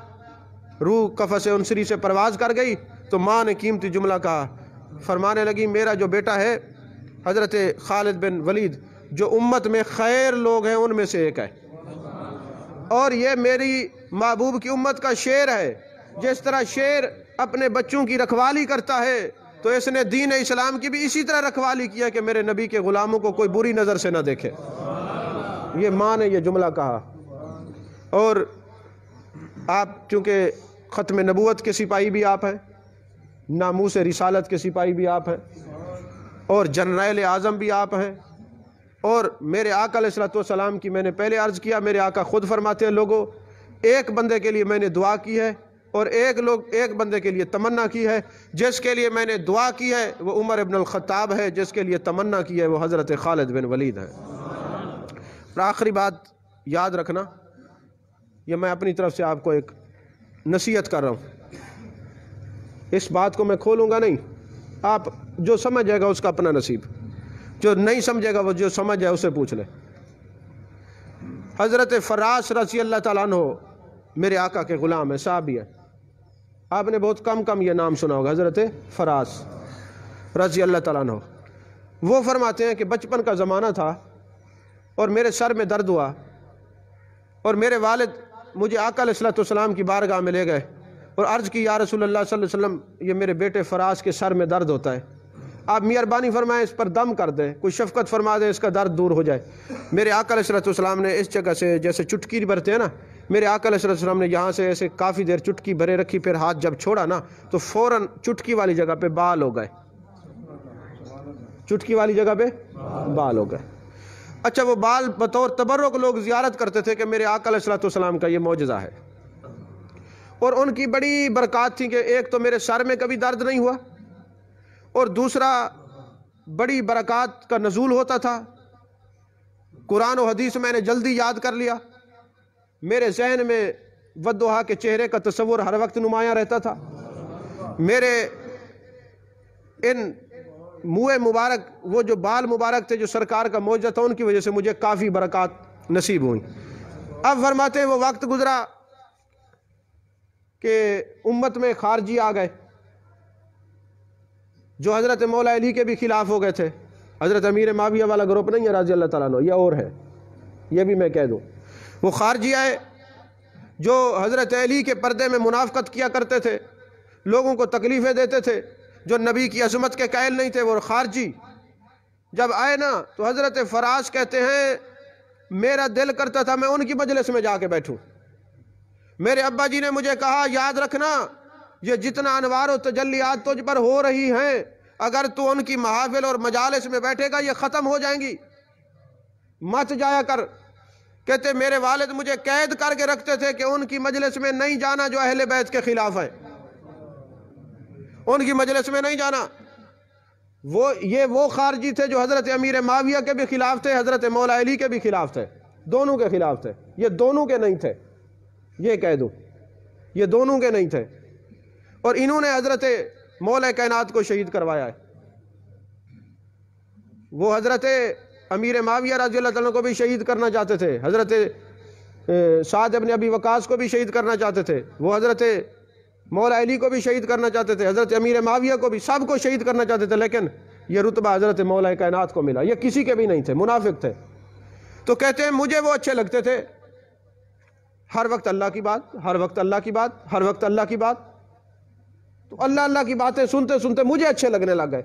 روح قفس انصری سے پرواز کر گئی، تو ماں نے قیمتی جملہ کہا، فرمانے لگی میرا جو بیٹا ہے حضرت خالد بن ولید جو امت میں خیر لوگ ہیں ان میں سے ایک ہے، اور یہ میری محبوب کی امت کا شیر ہے. جس طرح شیر اپنے بچوں کی رکھوالی کرتا ہے تو اس نے دین اسلام کی بھی اسی طرح رکھوالی کیا کہ میرے نبی کے غلاموں کو کوئی بری نظر سے نہ دیکھے. یہ ماں نے یہ جملہ کہا. اور آپ چونکہ ختم نبوت کے سپاہی بھی آپ ہیں، ناموس رسالت کے سپاہی بھی آپ ہیں، اور جنرل اعظم بھی آپ ہیں. اور میرے آقا علیہ السلام کی میں نے پہلے عرض کیا، میرے آقا خود فرماتے ہیں لوگوں، ایک بندے کے لیے میں نے دعا کی ہے اور ایک بندے کے لیے تمنا کی ہے. جس کے لیے میں نے دعا کی ہے وہ عمر ابن الخطاب ہے، جس کے لیے تمنا کی ہے وہ حضرت خالد بن ولید ہے. اور آخری بات یاد رکھنا، یہ میں اپنی طرف سے آپ کو ایک نصیحت کر رہا ہوں. اس بات کو میں کھولوں گا نہیں، آپ جو سمجھ جائے گا اس کا اپنا نصیب، جو نہیں سمجھے گا وہ جو سمجھ جائے اسے پوچھ لے۔ حضرت فراس رضی اللہ تعالیٰ عنہ میرے آقا کے غلام ہیں، صحابی ہیں، آپ نے بہت کم یہ نام سنا ہوگا، حضرت فراس رضی اللہ تعالیٰ عنہ۔ وہ فرماتے ہیں کہ بچپن کا زمانہ تھا اور میرے سر میں درد ہوا، اور میرے والد مجھے آقا علیہ الصلوۃ والسلام کی بارگاہ میں لے گئے اور عرض کی یا رسول اللہ صلی اللہ علیہ وسلم یہ میرے بیٹے فراس کے سر میں درد ہوتا ہے، آپ مہربانی فرمائیں اس پر دم کر دیں، کوئی شفقت فرما دیں، اس کا درد دور ہو جائے۔ میرے آقا علیہ الصلوۃ والسلام نے اس جگہ سے جیسے چٹکی بھرتے ہیں نا، میرے آقا علیہ الصلوۃ والسلام نے یہاں سے ایسے کافی دیر چٹکی بھرے رکھی، پھر ہاتھ جب چھوڑا نا تو فوراً چٹکی والی جگہ پہ بال ہو گئے، چٹکی والی جگہ پہ بال ہو گئے۔ اچھا، وہ بال بطور تبرک لوگ زیارت کرتے تھے کہ میرے آقا علیہ الصلوۃ والسلام کا یہ معجزہ ہے، اور ان کی بڑی برکات تھی کہ ایک تو میرے سر میں کبھی درد نہیں ہوا، اور دوسرا بڑی برکات کا نزول ہوتا تھا، قرآن و حدیث میں نے جلدی یاد کر لیا، میرے ذہن میں والضحیٰ کے چہرے کا تصور ہر وقت نمایاں رہتا تھا، میرے ان منہ مبارک وہ جو بال مبارک تھے جو سرکار کا معجزہ تھا، ان کی وجہ سے مجھے کافی برکات نصیب ہوئی۔ اب فرماتے ہیں وہ وقت گزرا کہ امت میں خارجی آ گئے جو حضرت مولا علی کے بھی خلاف ہو گئے تھے، حضرت امیر معاویہ والا گروپ نہیں ہے رضی اللہ تعالیٰ عنہ، یہ اور ہے، یہ بھی میں کہہ دوں۔ وہ خارجی آئے جو حضرت علی کے پردے میں منافقت کیا کرتے تھے، لوگوں کو تکلیفیں دیتے تھے، جو نبی کی عظمت کے قائل نہیں تھے، وہ خارجی جب آئے نا تو حضرت فراس کہتے ہیں میرا دل کرتا تھا میں ان کی مجلس میں جا کے بیٹھوں، میرے ابا جی نے مجھے کہا یاد رکھنا یہ جتنا انوار و تجلیات تجھ پر ہو رہی ہیں، اگر تو ان کی محافل اور مجالس میں بیٹھے گا یہ ختم ہو جائیں گی، مت جایا کر۔ کہتے میرے والد مجھے قید کر کے رکھتے تھے کہ ان کی مجلس میں نہیں جانا جو اہل بیت کے خلاف ہے، ان کی مجلس میں نہیں جانا۔ وہ خارجی تھے جو حضرت امیر معاویہ کے بھی خلاف تھے، حضرت مولا علی کے بھی خلاف تھے، دونوں کے خلاف تھے، یہ دونوں کے نہیں تھے، یہ کہہ دوں یہ دونوں کے نہیں تھے، اور انہوں نے حضرت مولا کائنات کو شہید کروایا ہے۔ وہ حضرت امیر معاویہ رضی اللہ تعالیٰ کو بھی شہید کرنا چاہتے تھے، حضرت سعد بن ابی وقاص کو بھی شہید کرنا چاہتے تھے، وہ حضرت مولا علی کو بھی شہید کرنا چاہتے تھے، حضرت امیر معاویہ کو بھی، سب کو شہید کرنا چاہتے تھے، لیکن یہ رتبہ حضرت مولا کائنات کو ملا، یہ کسی کے بھی نہیں تھے، منافق تھے۔ تو کہتے ہیں مجھے وہ اچھے لگتے تھے، ہر وقت اللہ کی بات، ہر وقت اللہ کی بات، ہر وقت اللہ کی بات، تو اللہ اللہ کی باتیں سنتے سنتے مجھے اچھے لگنے لگ گئے۔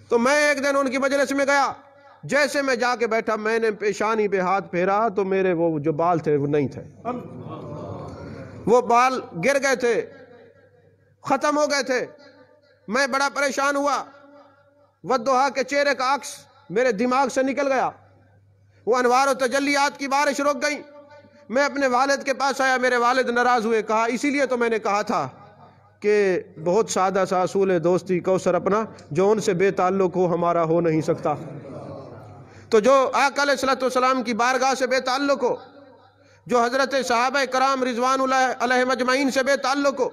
تو میں ایک دن ان کی مجلس میں گیا، جیسے میں جا کے بیٹھا میں نے پیشانی پہ ہاتھ پھیرا تو میرے وہ جو بال تھے وہ نہیں تھے، وہ بال گر گئے تھے، ختم ہو گئے تھے۔ میں بڑا پریشان ہوا، والضحیٰ کے چہرے کا عکس میرے دماغ سے نکل گیا، وہ انوار و تجلیات کی بارش رک گئی۔ میں اپنے والد کے پاس آیا، میرے والد ناراض ہوئے، کہا اسی لیے تو میں نے کہا تھا کہ بہت سادہ سا اصول دوستی کوثر اپنا، جو ان سے بے تعلق ہو ہمارا ہو نہیں سکتا۔ تو جو آقا علیہ الصلوۃ والسلام کی بارگاہ سے بے تعلق ہو، جو حضرت صحابہ کرام رضوان اللہ علیہم اجمعین سے بے تعلق ہو،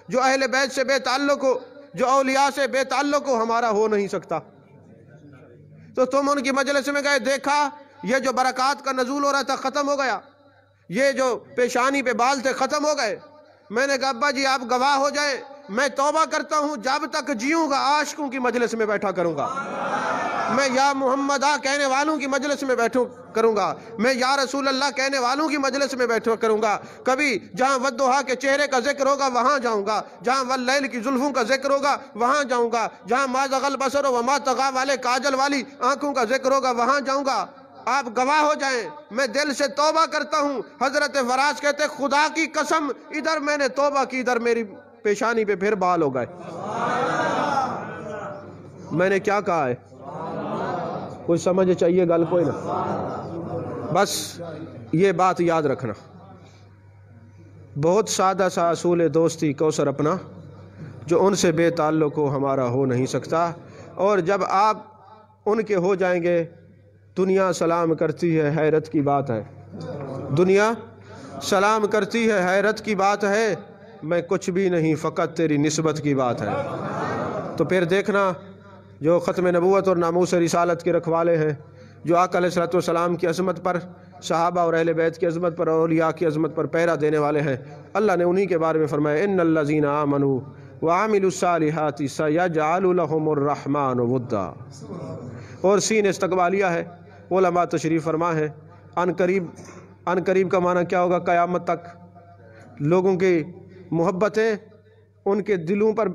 جو اہل بیت سے بے تعلق ہو، جو اولیاء سے بے تعلق ہو، ہمارا ہو نہیں سکتا۔ تو تم ان کی مجلس میں گئے، دیکھا یہ جو برکات کا نزول ہو رہا تھا ختم ہو گیا، یہ جو پیشانی پہ بال تھے ختم ہو گئے۔ میں نے کہا ابا جی آپ گواہ ہو جائیں، میں توبہ کرتا ہوں جب تک جیوں گا عاشقوں کی مجلس میں بیٹھا کروں گا، میں یا محمد کہنے والوں کی مجلس میں بیٹھوں کروں گا، میں یا رسول اللہ کہنے والوں کی مجلس میں بیٹھا کروں گا۔ کبھی جہاں والضحیٰ کے چہرے کا ذکر ہوگا وہاں جاؤں گا، جہاں واللیل کی زلفوں کا ذکر ہوگا وہاں جاؤں گا، جہاں ما زاغ البصر وما طغیٰ والے کاجل والی آنکھوں کا ذکر ہوگا وہاں جاؤں گا۔ آپ گواہ ہو جائیں، میں دل سے توبہ کرتا ہوں۔ حضرت فراس کہتے خدا کی قسم ادھر میں نے توبہ کی، ادھر میری پیشانی پہ پھر بال ہو گئے۔ میں نے کیا کہا ہے؟ کوئی سمجھ چاہیے گل کوئی نہ، بس یہ بات یاد رکھنا، بہت سادہ سا اصول دوستی کوثر اپنا، جو ان سے بے تعلق ہو ہمارا ہو نہیں سکتا۔ اور جب آپ ان کے ہو جائیں گے دنیا سلام کرتی ہے، حیرت کی بات ہے، دنیا سلام کرتی ہے، حیرت کی بات ہے۔ میں کچھ بھی نہیں، فقط تیری نسبت کی بات ہے۔ تو پھر دیکھنا جو ختم نبوت اور ناموس رسالت کے رکھوالے ہیں، جو آقا علیہ الصلوۃ والسلام کی عظمت پر، صحابہ اور اہل بیت کی عظمت پر اور اولیاء کی عظمت پر پہرا دینے والے ہیں، اللہ نے انہی کے بارے میں فرمایا ان الذین آمنوا وعملوا الصالحات سیجعل لهم الرحمن ودا۔ اور سین استقبالیہ ہے، علماء تشریف فرما ہے، ان قریب کا معنی کیا ہوگا؟ قیامت تک لوگوں کی محبتیں ان کے دلوں پر،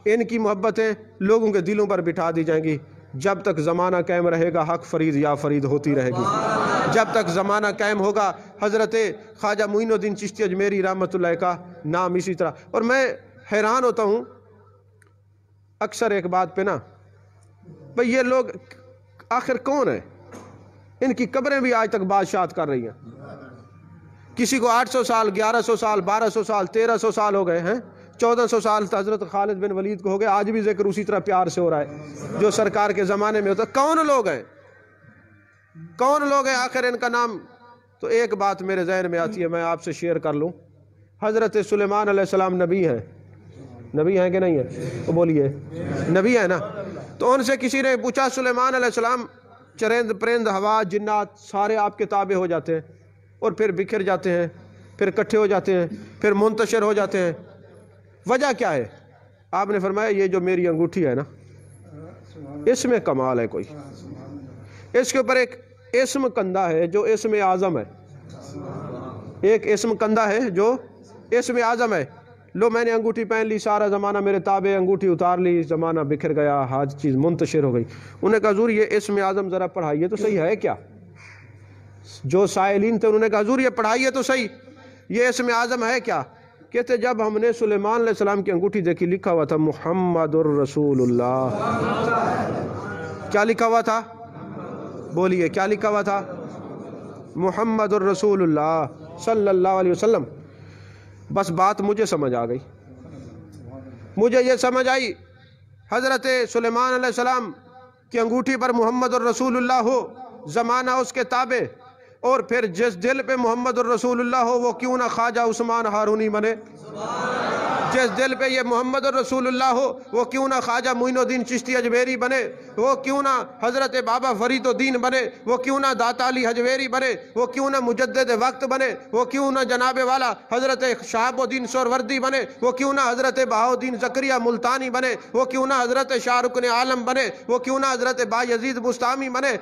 ان کی محبتیں لوگوں کے دلوں پر بٹھا دی جائیں گی۔ جب تک زمانہ قائم رہے گا حق فرید یا فرید ہوتی رہے گی۔ جب تک زمانہ قائم ہوگا حضرت خواجہ معین الدین چشتی اجمیری رحمۃ اللہ کا نام اسی طرح۔ اور میں حیران ہوتا ہوں اکثر ایک بات پہ نا، بھئی یہ لوگ آخر کون ہیں؟ ان کی قبریں بھی آج تک بادشاہت کر رہی ہیں۔ کسی کو 800 سال، 1100 سال، 1200 سال، 1300 سال ہو گئے ہیں، 1400 سال حضرت خالد بن ولید کو ہو گئے، آج بھی ذکر اسی طرح پیار سے ہو رہا ہے جو سرکار کے زمانے میں ہوتا۔ کون لوگ ہیں؟ کون لوگ ہیں آخر ان کا نام؟ تو ایک بات میرے ذہن میں آتی ہے، میں آپ سے شیئر کر لوں۔ حضرت سلیمان علیہ السلام نبی ہیں، نبی ہیں کہ نہیں ہیں؟ تو بولیے نبی ہیں نا۔ تو ان سے کسی نے پوچھا سلیمان علیہ السلام، چرند پرند ہوا جنات سارے آپ کے تابع ہو جاتے ہیں اور پھر بکھر جاتے ہیں، پھر اکٹھے ہو جاتے ہیں، پھر منتشر ہو جاتے ہیں، وجہ کیا ہے؟ آپ نے فرمایا یہ جو میری انگوٹھی ہے نا، اس میں کمال ہے کوئی، اس کے اوپر ایک اسم کندہ ہے جو اسم اعظم ہے، ایک اسم کندہ ہے جو اسم اعظم ہے۔ لو میں نے انگوٹھی پہن لی، سارا زمانہ میرے تابع، انگوٹھی اتار لی، زمانہ بکھر گیا، ہر چیز منتشر ہو گئی۔ انہوں نے کہا حضور یہ اسم اعظم ذرا پڑھائیے تو صحیح ہے کیا؟ جو سائلین تھے انہوں نے کہا حضور یہ پڑھائیے تو صحیح، یہ اسم اعظم ہے کیا؟ کہتے جب ہم نے سلیمان علیہ السلام کی انگوٹھی دیکھی، لکھا ہوا تھا محمد الرسول اللہ۔ کیا لکھا ہوا تھا؟ بولیے کیا لکھا ہوا تھا؟ محمد الرسول اللہ صلی اللہ علیہ وسلم۔ بس بات مجھے سمجھ آ گئی، مجھے یہ سمجھ آئی حضرت سلیمان علیہ السلام کی انگوٹھی پر محمد الرسول اللہ ہو، زمانہ اس کے تابع، اور پھر جس دل پہ محمد الرسول اللہ ہو وہ کیوں نہ خواجہ عثمان ہارونی بنے؟ جس دل پہ یہ محمد الرسول اللہ ہو وہ کیوں نہ خواجہ معین الدین چشتی اجمیری بنے؟ وہ کیوں نہ حضرت بابا فرید الدین بنے؟ وہ کیوں نہ داتا علی حجویری بنے؟ وہ کیوں نہ مجدد وقت بنے؟ وہ کیوں نہ جناب والا حضرت شہاب الدین سہروردی بنے؟ وہ کیوں نہ حضرت بہاؤالدین زکریا ملتانی بنے؟ وہ کیوں نہ حضرت شاہ رکن عالم بنے؟ وہ کیوں نہ حضرت بایزید بستامی بنے؟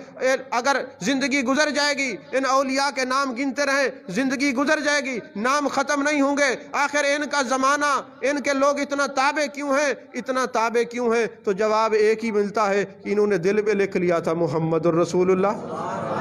اگر زندگی گزر جائے گی، ان اولیاء کے نام گنتے رہیں، زندگی گزر جائے گی، نام ختم نہیں ہوں گے، آخر ان کا زمانہ، ان کے لوگ اتنا تابع کیوں ہیں؟ اتنا تابع کیوں ہیں؟ تو جواب ایک ہی ملتا ہے، انہوں نے دل پہ لکھ لیا تھا محمد الرسول اللہ۔